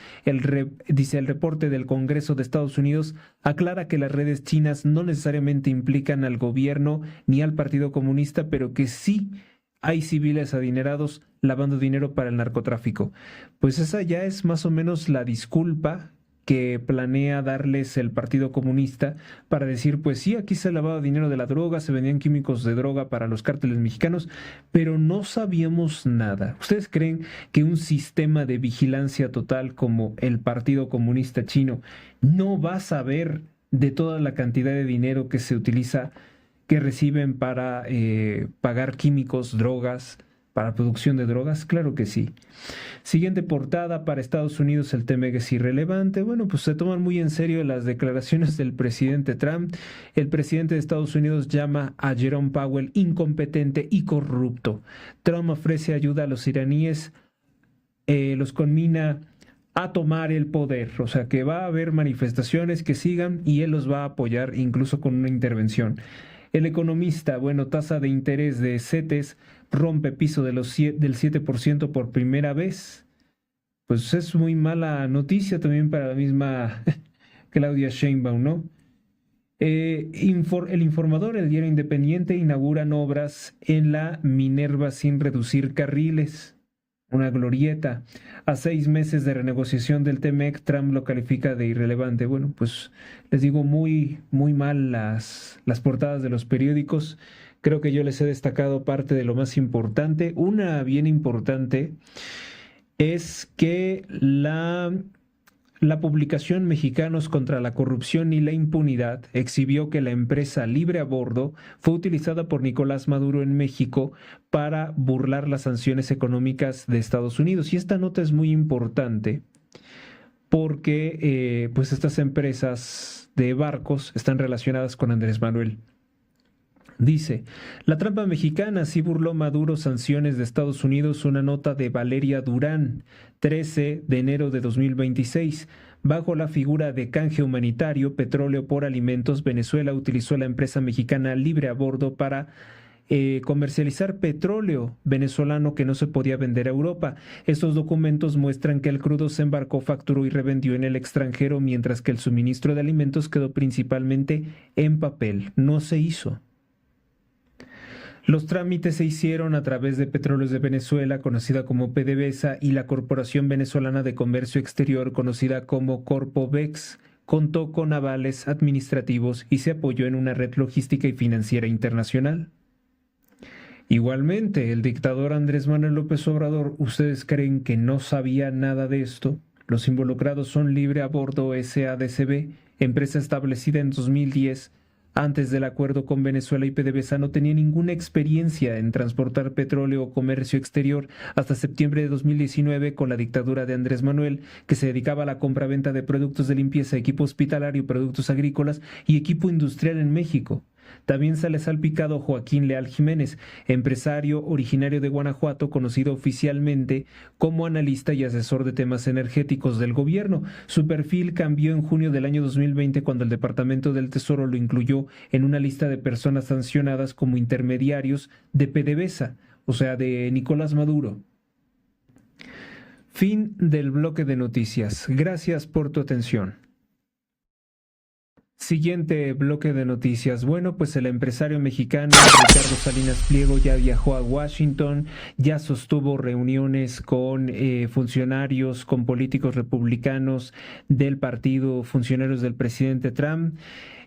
[SPEAKER 1] Dice: el reporte del Congreso de Estados Unidos aclara que las redes chinas no necesariamente implican al gobierno ni al Partido Comunista, pero que sí hay civiles adinerados lavando dinero para el narcotráfico. Pues esa ya es más o menos la disculpa que planea darles el Partido Comunista para decir: pues sí, aquí se lavaba dinero de la droga, se vendían químicos de droga para los cárteles mexicanos, pero no sabíamos nada. ¿Ustedes creen que un sistema de vigilancia total como el Partido Comunista Chino no va a saber de toda la cantidad de dinero que se utiliza, que reciben para pagar químicos, drogas, ¿Para producción de drogas? Claro que sí. Siguiente portada: para Estados Unidos el TMEG es irrelevante. Bueno, pues se toman muy en serio las declaraciones del presidente Trump. El presidente de Estados Unidos llama a Jerome Powell incompetente y corrupto. Trump ofrece ayuda a los iraníes, los conmina a tomar el poder. O sea que va a haber manifestaciones que sigan y él los va a apoyar incluso con una intervención. El Economista: bueno, tasa de interés de CETES rompe piso del 7% por primera vez. Pues es muy mala noticia también para la misma Claudia Sheinbaum, ¿no? El Informador, el diario independiente: inauguran obras en la Minerva sin reducir carriles. Una glorieta. A 6 meses de renegociación del TMEC, Trump lo califica de irrelevante. Bueno, pues les digo, muy mal las portadas de los periódicos. Creo que yo les he destacado parte de lo más importante. Una bien importante es que la publicación Mexicanos contra la Corrupción y la Impunidad exhibió que la empresa Libre a Bordo fue utilizada por Nicolás Maduro en México para burlar las sanciones económicas de Estados Unidos. Y esta nota es muy importante porque pues estas empresas de barcos están relacionadas con Andrés Manuel. Dice: la trampa mexicana, sí burló Maduro sanciones de Estados Unidos. Una nota de Valeria Durán, 13 de enero de 2026. Bajo la figura de canje humanitario, petróleo por alimentos, Venezuela utilizó la empresa mexicana Libre a Bordo para comercializar petróleo venezolano que no se podía vender a Europa. Estos documentos muestran que el crudo se embarcó, facturó y revendió en el extranjero, mientras que el suministro de alimentos quedó principalmente en papel. No se hizo. Los trámites se hicieron a través de Petróleos de Venezuela, conocida como PDVSA, y la Corporación Venezolana de Comercio Exterior, conocida como Corpovex. Contó con avales administrativos y se apoyó en una red logística y financiera internacional. Igualmente, el dictador Andrés Manuel López Obrador, ¿ustedes creen que no sabía nada de esto? Los involucrados son Libre a Bordo SADCB, empresa establecida en 2010. Antes del acuerdo con Venezuela, y PDVSA no tenía ninguna experiencia en transportar petróleo o comercio exterior hasta septiembre de 2019 con la dictadura de Andrés Manuel, que se dedicaba a la compra-venta de productos de limpieza, equipo hospitalario, productos agrícolas y equipo industrial en México. También sale salpicado Joaquín Leal Jiménez, empresario originario de Guanajuato, conocido oficialmente como analista y asesor de temas energéticos del gobierno. Su perfil cambió en junio del año 2020 cuando el Departamento del Tesoro lo incluyó en una lista de personas sancionadas como intermediarios de PDVSA, o sea, de Nicolás Maduro. Fin del bloque de noticias. Gracias por tu atención. Siguiente bloque de noticias. Bueno, pues el empresario mexicano Ricardo Salinas Pliego ya viajó a Washington, ya sostuvo reuniones con funcionarios, con políticos republicanos del partido, funcionarios del presidente Trump.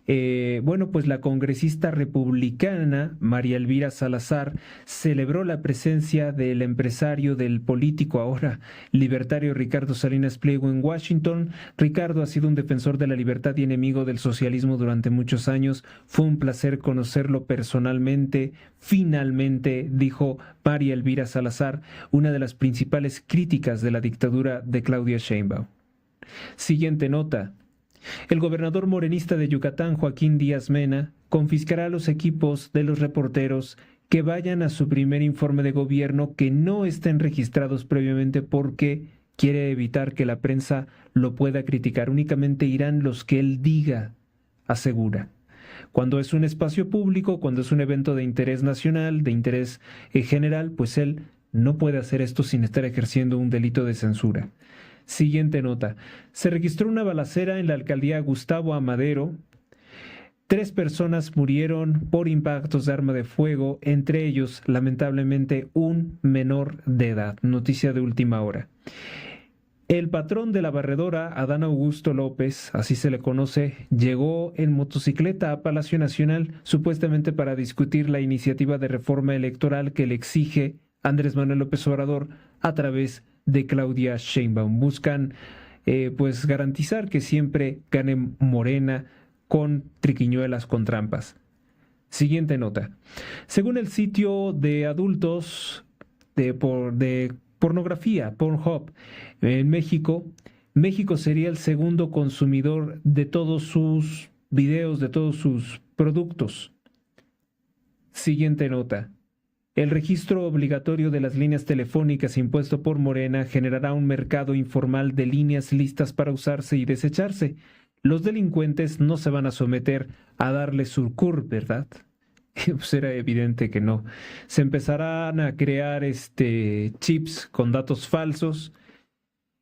[SPEAKER 1] Bueno, pues la congresista republicana María Elvira Salazar celebró la presencia del empresario, del político ahora libertario Ricardo Salinas Pliego en Washington. Ricardo ha sido un defensor de la libertad y enemigo del socialismo durante muchos años. Fue un placer conocerlo personalmente. Finalmente, dijo María Elvira Salazar, una de las principales críticas de la dictadura de Claudia Sheinbaum. Siguiente nota. El gobernador morenista de Yucatán, Joaquín Díaz Mena, confiscará los equipos de los reporteros que vayan a su primer informe de gobierno que no estén registrados previamente, porque quiere evitar que la prensa lo pueda criticar. Únicamente irán los que él diga, asegura. Cuando es un espacio público, cuando es un evento de interés nacional, de interés general, pues él no puede hacer esto sin estar ejerciendo un delito de censura. Siguiente nota. Se registró una balacera en la alcaldía Gustavo Amadero. 3 personas murieron por impactos de arma de fuego, entre ellos, lamentablemente, un menor de edad. Noticia de última hora. El patrón de la barredora, Adán Augusto López, así se le conoce, llegó en motocicleta a Palacio Nacional, supuestamente para discutir la iniciativa de reforma electoral que le exige Andrés Manuel López Obrador a través de Claudia Sheinbaum. Buscan pues garantizar que siempre gane Morena con triquiñuelas, con trampas. Siguiente nota. Según el sitio de adultos de pornografía, Pornhub. En México, México sería el segundo consumidor de todos sus videos, de todos sus productos. Siguiente nota. El registro obligatorio de las líneas telefónicas impuesto por Morena generará un mercado informal de líneas listas para usarse y desecharse. Los delincuentes no se van a someter a darle su CUR, ¿verdad? Pues era evidente que no. Se empezarán a crear chips con datos falsos.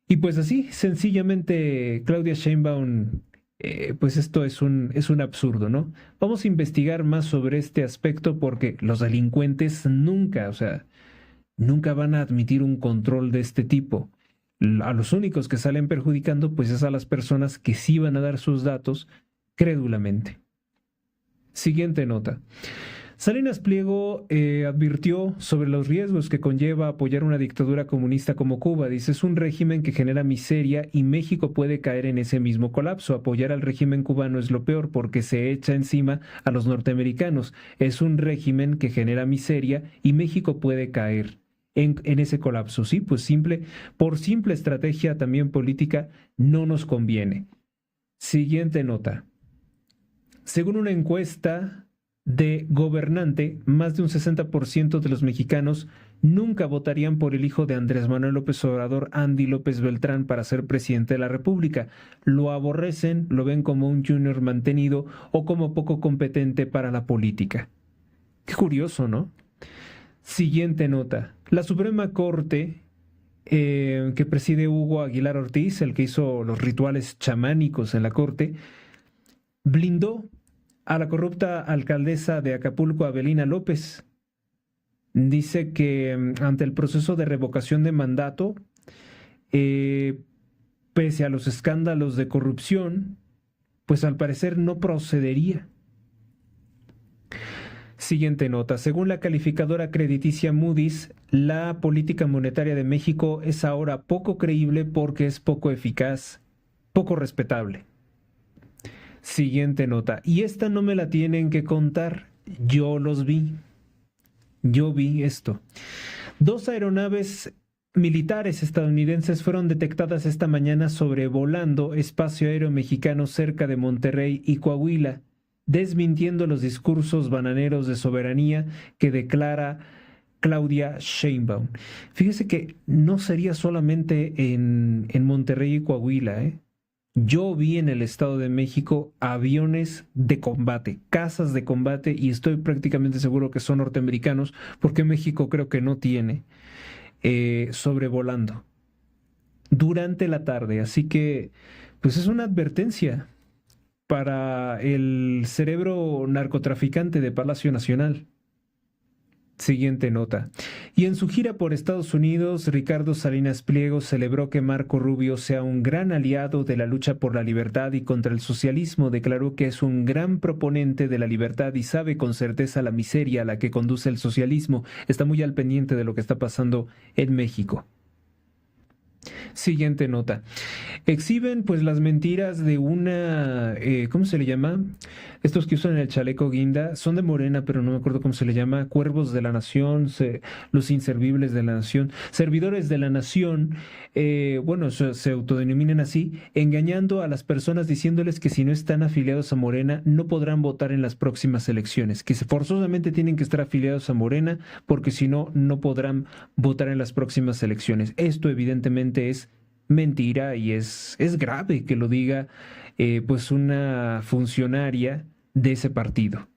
[SPEAKER 1] Y pues así, sencillamente, Claudia Sheinbaum, pues esto es un absurdo, ¿no? Vamos a investigar más sobre este aspecto porque los delincuentes nunca, o sea, nunca van a admitir un control de este tipo. A los únicos que salen perjudicando, pues es a las personas que sí van a dar sus datos crédulamente. Siguiente nota. Salinas Pliego advirtió sobre los riesgos que conlleva apoyar una dictadura comunista como Cuba. Dice, es un régimen que genera miseria y México puede caer en ese mismo colapso. Apoyar al régimen cubano es lo peor porque se echa encima a los norteamericanos. Es un régimen que genera miseria y México puede caer en ese colapso. Sí, pues por simple estrategia también política no nos conviene. Siguiente nota. Según una encuesta de Gobernante, más de un 60% de los mexicanos nunca votarían por el hijo de Andrés Manuel López Obrador, Andy López Beltrán, para ser presidente de la República. Lo aborrecen, lo ven como un junior mantenido o como poco competente para la política. Qué curioso, ¿no? Siguiente nota. La Suprema Corte, que preside Hugo Aguilar Ortiz, el que hizo los rituales chamánicos en la Corte, blindó a la corrupta alcaldesa de Acapulco, Avelina López. Dice que ante el proceso de revocación de mandato, pese a los escándalos de corrupción, pues al parecer no procedería. Siguiente nota. Según la calificadora crediticia Moody's, la política monetaria de México es ahora poco creíble porque es poco eficaz, poco respetable. Siguiente nota. Y esta no me la tienen que contar. Yo los vi. Yo vi esto. 2 aeronaves militares estadounidenses fueron detectadas esta mañana sobrevolando espacio aéreo mexicano cerca de Monterrey y Coahuila, desmintiendo los discursos bananeros de soberanía que declara Claudia Sheinbaum. Fíjese que no sería solamente en Monterrey y Coahuila, ¿eh? Yo vi en el Estado de México aviones de combate, cazas de combate, y estoy prácticamente seguro que son norteamericanos, porque México creo que no tiene, sobrevolando durante la tarde. Así que, pues es una advertencia para el cerebro narcotraficante de Palacio Nacional. Siguiente nota. Y en su gira por Estados Unidos, Ricardo Salinas Pliego celebró que Marco Rubio sea un gran aliado de la lucha por la libertad y contra el socialismo. Declaró que es un gran proponente de la libertad y sabe con certeza la miseria a la que conduce el socialismo. Está muy al pendiente de lo que está pasando en México. Siguiente nota. Exhiben pues las mentiras de una, ¿cómo se le llama? Estos que usan el chaleco guinda, son de Morena, pero no me acuerdo cómo se le llama, cuervos de la nación, los inservibles de la nación, servidores de la nación, bueno, se autodenominan así, engañando a las personas diciéndoles que si no están afiliados a Morena no podrán votar en las próximas elecciones, que forzosamente tienen que estar afiliados a Morena porque si no, no podrán votar en las próximas elecciones. Esto evidentemente es mentira y es grave que lo diga pues una funcionaria de ese partido.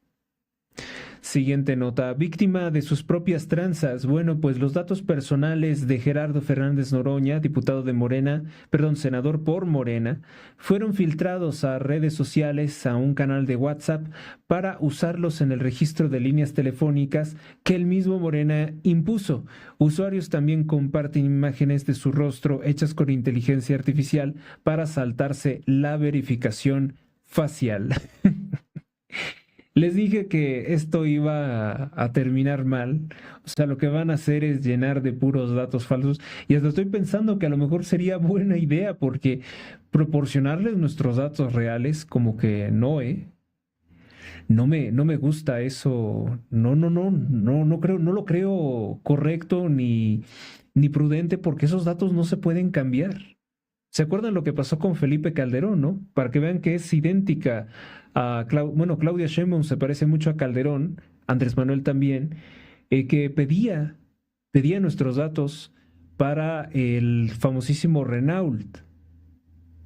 [SPEAKER 1] Siguiente nota. Víctima de sus propias tranzas. Bueno, pues los datos personales de Gerardo Fernández Noroña, diputado de Morena, senador por Morena, fueron filtrados a redes sociales, a un canal de WhatsApp, para usarlos en el registro de líneas telefónicas que el mismo Morena impuso. Usuarios también comparten imágenes de su rostro hechas con inteligencia artificial para saltarse la verificación facial. Les dije que esto iba a terminar mal. O sea, lo que van a hacer es llenar de puros datos falsos. Y hasta estoy pensando que a lo mejor sería buena idea porque proporcionarles nuestros datos reales como que no, no me gusta eso. No lo creo correcto ni prudente porque esos datos no se pueden cambiar. ¿Se acuerdan lo que pasó con Felipe Calderón, no? Para que vean que es idéntica a Claudia Sheinbaum se parece mucho a Calderón, Andrés Manuel también, que pedía nuestros datos para el famosísimo Renault,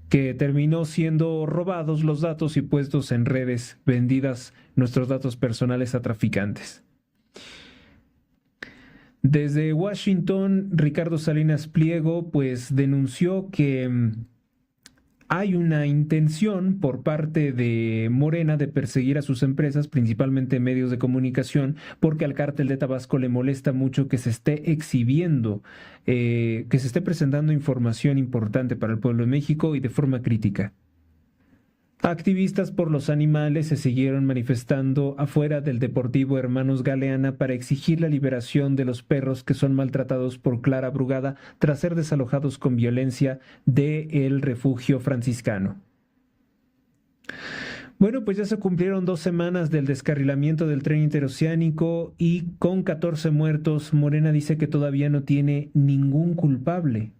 [SPEAKER 1] que terminó siendo robados los datos y puestos en redes, vendidas nuestros datos personales a traficantes. Desde Washington, Ricardo Salinas Pliego pues denunció que hay una intención por parte de Morena de perseguir a sus empresas, principalmente medios de comunicación, porque al cártel de Tabasco le molesta mucho que se esté exhibiendo, que se esté presentando información importante para el pueblo de México y de forma crítica. Activistas por los animales se siguieron manifestando afuera del Deportivo Hermanos Galeana para exigir la liberación de los perros que son maltratados por Clara Brugada tras ser desalojados con violencia del refugio franciscano. Bueno, pues ya se cumplieron 2 semanas del descarrilamiento del tren interoceánico y con 14 muertos, Morena dice que todavía no tiene ningún culpable.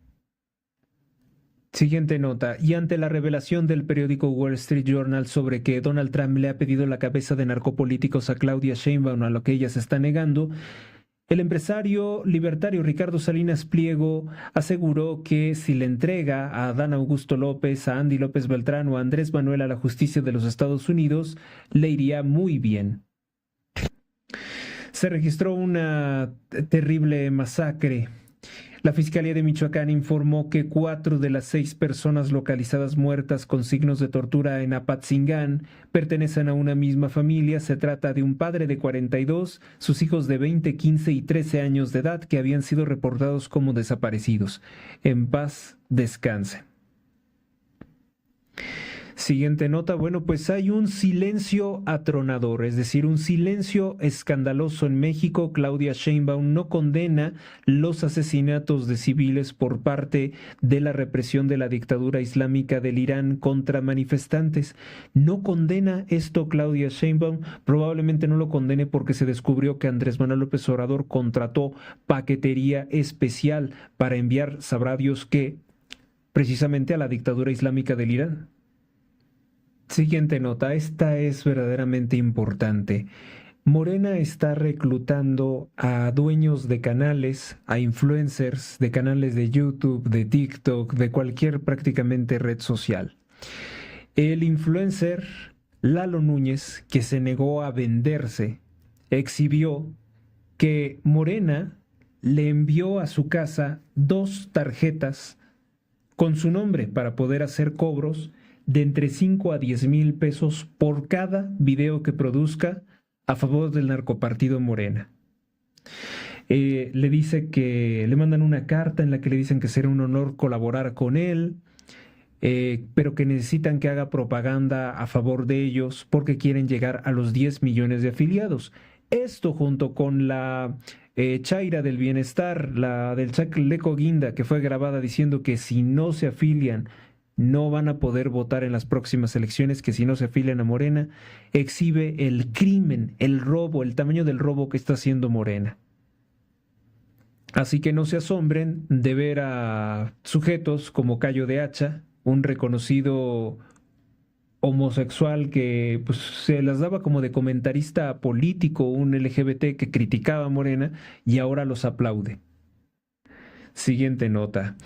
[SPEAKER 1] Siguiente nota. Y ante la revelación del periódico Wall Street Journal sobre que Donald Trump le ha pedido la cabeza de narcopolíticos a Claudia Sheinbaum, a lo que ella se está negando, el empresario libertario Ricardo Salinas Pliego aseguró que si le entrega a Adán Augusto López, a Andy López Beltrán o a Andrés Manuel a la justicia de los Estados Unidos, le iría muy bien. Se registró una terrible masacre. La Fiscalía de Michoacán informó que 4 de las 6 personas localizadas muertas con signos de tortura en Apatzingán pertenecen a una misma familia. Se trata de un padre de 42, sus hijos de 20, 15 y 13 años de edad que habían sido reportados como desaparecidos. En paz descansen. Siguiente nota, bueno, pues hay un silencio atronador, es decir, un silencio escandaloso en México. Claudia Sheinbaum no condena los asesinatos de civiles por parte de la represión de la dictadura islámica del Irán contra manifestantes. No condena esto Claudia Sheinbaum, probablemente no lo condene porque se descubrió que Andrés Manuel López Obrador contrató paquetería especial para enviar, sabrá Dios qué, precisamente a la dictadura islámica del Irán. Siguiente nota, esta es verdaderamente importante. Morena está reclutando a dueños de canales, a influencers de canales de YouTube, de TikTok, de cualquier prácticamente red social. El influencer Lalo Núñez, que se negó a venderse, exhibió que Morena le envió a su casa 2 tarjetas con su nombre para poder hacer cobros de entre 5 a 10 mil pesos por cada video que produzca a favor del narcopartido Morena. Le dice que le mandan una carta en la que le dicen que será un honor colaborar con él, pero que necesitan que haga propaganda a favor de ellos porque quieren llegar a los 10 millones de afiliados. Esto junto con la Chaira del Bienestar, la del Chaleco Guinda, que fue grabada diciendo que si no se afilian no van a poder votar en las próximas elecciones, que si no se afilian a Morena, exhibe el crimen, el robo, el tamaño del robo que está haciendo Morena. Así que no se asombren de ver a sujetos como Cayo de Hacha, un reconocido homosexual que pues, se las daba como de comentarista político, un LGBT que criticaba a Morena y ahora los aplaude. Siguiente nota.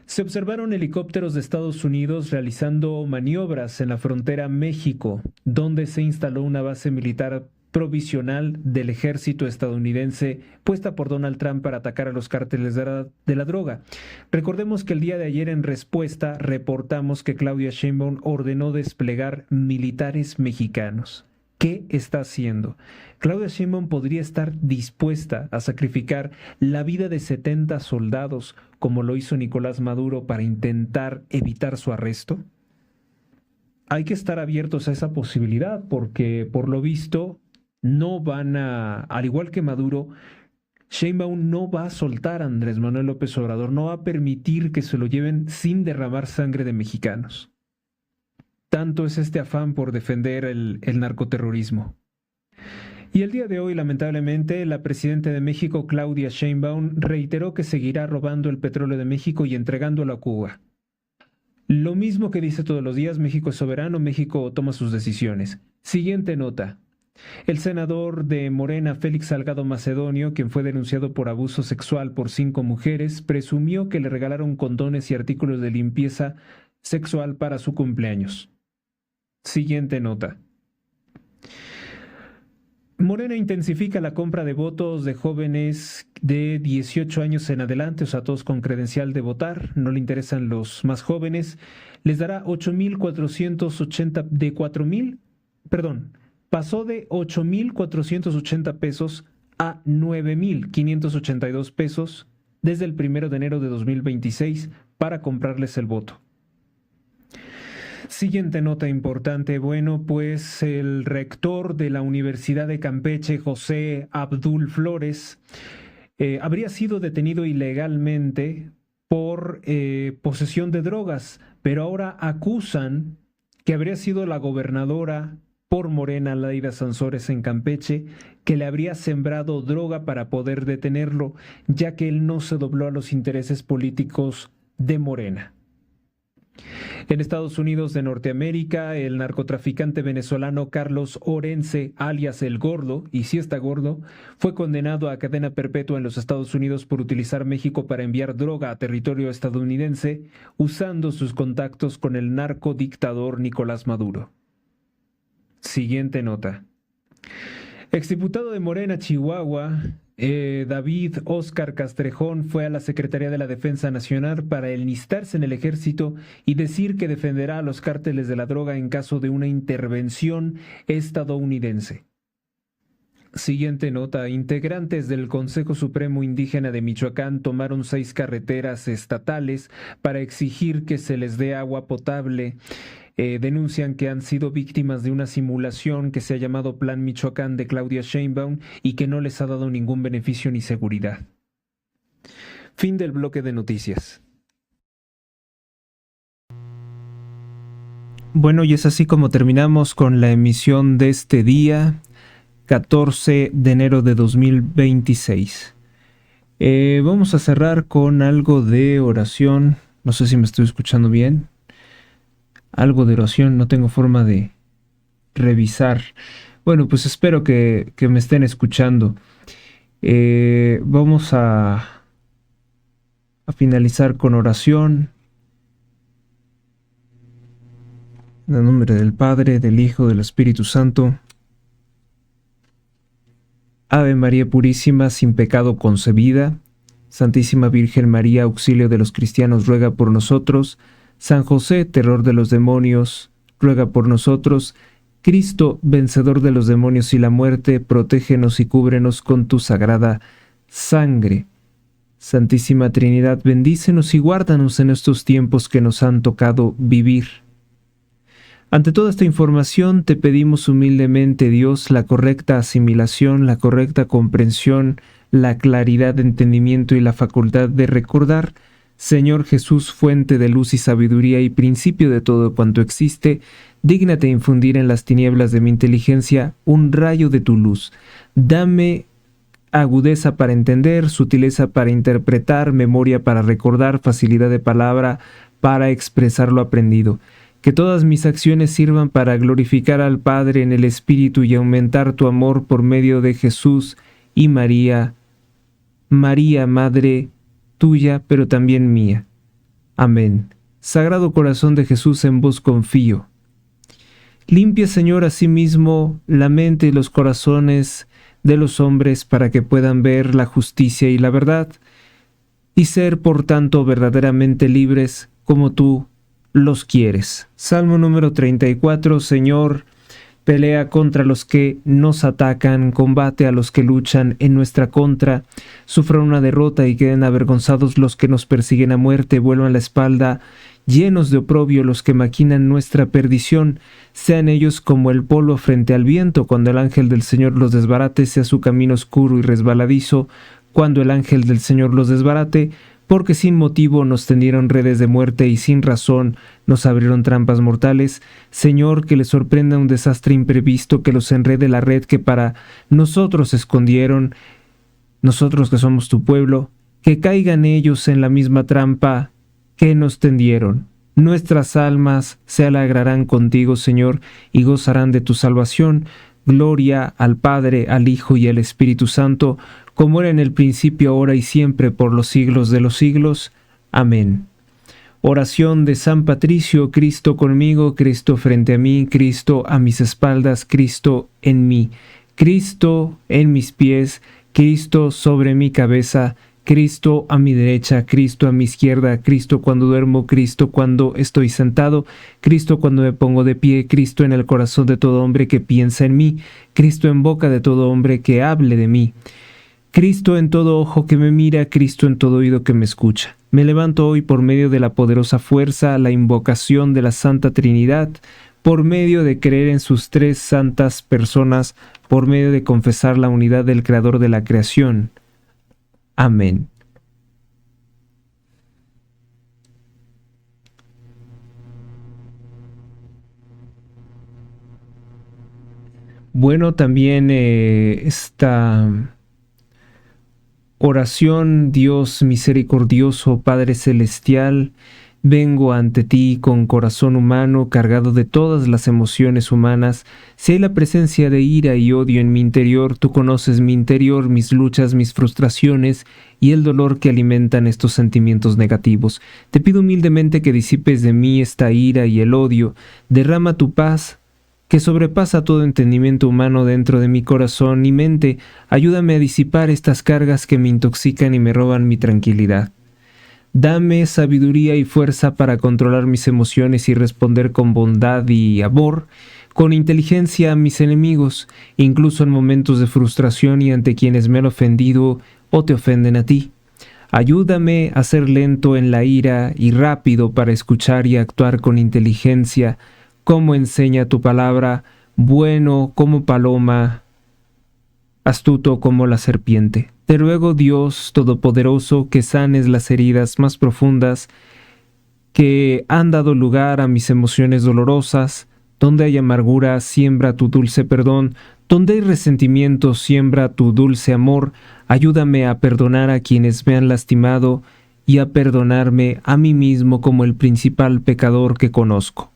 [SPEAKER 1] Se observaron helicópteros de Estados Unidos realizando maniobras en la frontera México, donde se instaló una base militar provisional del ejército estadounidense puesta por Donald Trump para atacar a los cárteles de la droga. Recordemos que el día de ayer en respuesta reportamos que Claudia Sheinbaum ordenó desplegar militares mexicanos. ¿Qué está haciendo? Claudia Sheinbaum podría estar dispuesta a sacrificar la vida de 70 soldados como lo hizo Nicolás Maduro para intentar evitar su arresto. Hay que estar abiertos a esa posibilidad porque por lo visto no van a, al igual que Maduro, Sheinbaum no va a soltar a Andrés Manuel López Obrador, no va a permitir que se lo lleven sin derramar sangre de mexicanos. Tanto es este afán por defender el narcoterrorismo. Y el día de hoy, lamentablemente, la presidenta de México, Claudia Sheinbaum, reiteró que seguirá robando el petróleo de México y entregándolo a Cuba. Lo mismo que dice todos los días: México es soberano, México toma sus decisiones. Siguiente nota. El senador de Morena, Félix Salgado Macedonio, quien fue denunciado por abuso sexual por 5 mujeres, presumió que le regalaron condones y artículos de limpieza sexual para su cumpleaños. Siguiente nota. Morena intensifica la compra de votos de jóvenes de 18 años en adelante, o sea, todos con credencial de votar, no le interesan los más jóvenes. Les dará 8,480 de 4,000, pasó de 8,480 pesos a 9,582 pesos desde el 1 de enero de 2026 para comprarles el voto. Siguiente nota importante. Bueno, pues el rector de la Universidad de Campeche, José Abdul Flores, habría sido detenido ilegalmente por posesión de drogas, pero ahora acusan que habría sido la gobernadora por Morena, Laida Sansores, en Campeche, que le habría sembrado droga para poder detenerlo, ya que él no se dobló a los intereses políticos de Morena. En Estados Unidos de Norteamérica, el narcotraficante venezolano Carlos Orense, alias El Gordo, y sí está gordo, fue condenado a cadena perpetua en los Estados Unidos por utilizar México para enviar droga a territorio estadounidense, usando sus contactos con el narcodictador Nicolás Maduro. Siguiente nota. Exdiputado de Morena, Chihuahua, David Óscar Castrejón, fue a la Secretaría de la Defensa Nacional para enlistarse en el ejército y decir que defenderá a los cárteles de la droga en caso de una intervención estadounidense. Siguiente nota. Integrantes del Consejo Supremo Indígena de Michoacán tomaron 6 carreteras estatales para exigir que se les dé agua potable. Denuncian que han sido víctimas de una simulación que se ha llamado Plan Michoacán de Claudia Sheinbaum y que no les ha dado ningún beneficio ni seguridad. Fin del bloque de noticias. Bueno, y es así como terminamos con la emisión de este día, 14 de enero de 2026. Vamos a cerrar con algo de oración. No sé si me estoy escuchando bien. Algo de oración, no tengo forma de revisar. Bueno, pues espero que me estén escuchando. Vamos a finalizar con oración. En el nombre del Padre, del Hijo, del Espíritu Santo. Ave María Purísima, sin pecado concebida. Santísima Virgen María, auxilio de los cristianos, ruega por nosotros. San José, terror de los demonios, ruega por nosotros. Cristo, vencedor de los demonios y la muerte, protégenos y cúbrenos con tu sagrada sangre. Santísima Trinidad, bendícenos y guárdanos en estos tiempos que nos han tocado vivir. Ante toda esta información, te pedimos humildemente, Dios, la correcta asimilación, la correcta comprensión, la claridad de entendimiento y la facultad de recordar. Señor Jesús, fuente de luz y sabiduría y principio de todo cuanto existe, dígnate infundir en las tinieblas de mi inteligencia un rayo de tu luz. Dame agudeza para entender, sutileza para interpretar, memoria para recordar, facilidad de palabra para expresar lo aprendido. Que todas mis acciones sirvan para glorificar al Padre en el Espíritu y aumentar tu amor por medio de Jesús y María. María, Madre tuya, pero también mía. Amén. Sagrado Corazón de Jesús, en vos confío. Limpia, Señor, asimismo la mente y los corazones de los hombres para que puedan ver la justicia y la verdad, y ser, por tanto, verdaderamente libres como tú los quieres. Salmo número 34. Señor, pelea contra los que nos atacan, combate a los que luchan en nuestra contra, sufran una derrota y queden avergonzados los que nos persiguen a muerte, vuelvan la espalda, llenos de oprobio los que maquinan nuestra perdición, sean ellos como el polvo frente al viento, cuando el ángel del Señor los desbarate, sea su camino oscuro y resbaladizo, cuando el ángel del Señor los desbarate, porque sin motivo nos tendieron redes de muerte y sin razón nos abrieron trampas mortales. Señor, que les sorprenda un desastre imprevisto, que los enrede la red que para nosotros escondieron, nosotros que somos tu pueblo, que caigan ellos en la misma trampa que nos tendieron. Nuestras almas se alegrarán contigo, Señor, y gozarán de tu salvación. Gloria al Padre, al Hijo y al Espíritu Santo, como era en el principio, ahora y siempre, por los siglos de los siglos. Amén. Oración de San Patricio: Cristo conmigo, Cristo frente a mí, Cristo a mis espaldas, Cristo en mí, Cristo en mis pies, Cristo sobre mi cabeza, Cristo a mi derecha, Cristo a mi izquierda, Cristo cuando duermo, Cristo cuando estoy sentado, Cristo cuando me pongo de pie, Cristo en el corazón de todo hombre que piensa en mí, Cristo en boca de todo hombre que hable de mí, Cristo en todo ojo que me mira, Cristo en todo oído que me escucha. Me levanto hoy por medio de la poderosa fuerza, la invocación de la Santa Trinidad, por medio de creer en sus tres santas personas, por medio de confesar la unidad del Creador de la creación. Amén. Bueno, también esta oración: Dios misericordioso, Padre celestial, vengo ante ti con corazón humano, cargado de todas las emociones humanas. Si hay la presencia de ira y odio en mi interior, tú conoces mi interior, mis luchas, mis frustraciones y el dolor que alimentan estos sentimientos negativos. Te pido humildemente que disipes de mí esta ira y el odio. Derrama tu paz, que sobrepasa todo entendimiento humano, dentro de mi corazón y mente. Ayúdame a disipar estas cargas que me intoxican y me roban mi tranquilidad. Dame sabiduría y fuerza para controlar mis emociones y responder con bondad y amor, con inteligencia a mis enemigos, incluso en momentos de frustración y ante quienes me han ofendido o te ofenden a ti. Ayúdame a ser lento en la ira y rápido para escuchar y actuar con inteligencia, como enseña tu palabra, bueno como paloma, astuto como la serpiente. Te ruego, Dios Todopoderoso, que sanes las heridas más profundas que han dado lugar a mis emociones dolorosas. Donde hay amargura, siembra tu dulce perdón. Donde hay resentimiento, siembra tu dulce amor. Ayúdame a perdonar a quienes me han lastimado y a perdonarme a mí mismo como el principal pecador que conozco.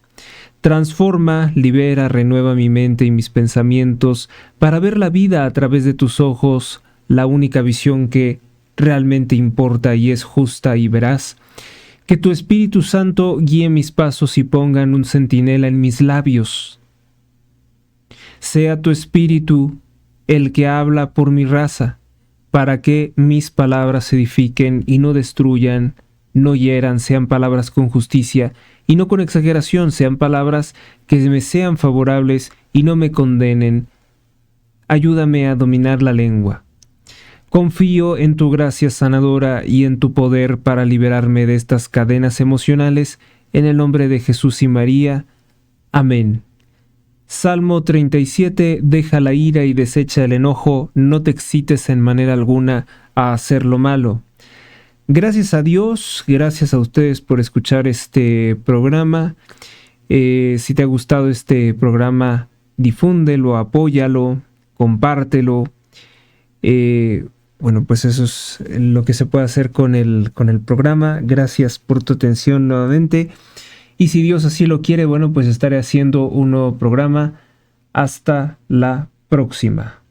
[SPEAKER 1] Transforma, libera, renueva mi mente y mis pensamientos para ver la vida a través de tus ojos, la única visión que realmente importa y es justa y veraz. Que tu Espíritu Santo guíe mis pasos y pongan un centinela en mis labios. Sea tu Espíritu el que habla por mi raza, para que mis palabras edifiquen y no destruyan, no hieran, sean palabras con justicia y no con exageración, sean palabras que me sean favorables y no me condenen. Ayúdame a dominar la lengua. Confío en tu gracia sanadora y en tu poder para liberarme de estas cadenas emocionales, en el nombre de Jesús y María. Amén. Salmo 37. Deja la ira y desecha el enojo, no te excites en manera alguna a hacer lo malo. Gracias a Dios, gracias a ustedes por escuchar este programa. Si te ha gustado este programa, difúndelo, apóyalo, compártelo. Bueno, pues eso es lo que se puede hacer con el programa. Gracias por tu atención nuevamente. Y si Dios así lo quiere, bueno, pues estaré haciendo un nuevo programa. Hasta la próxima.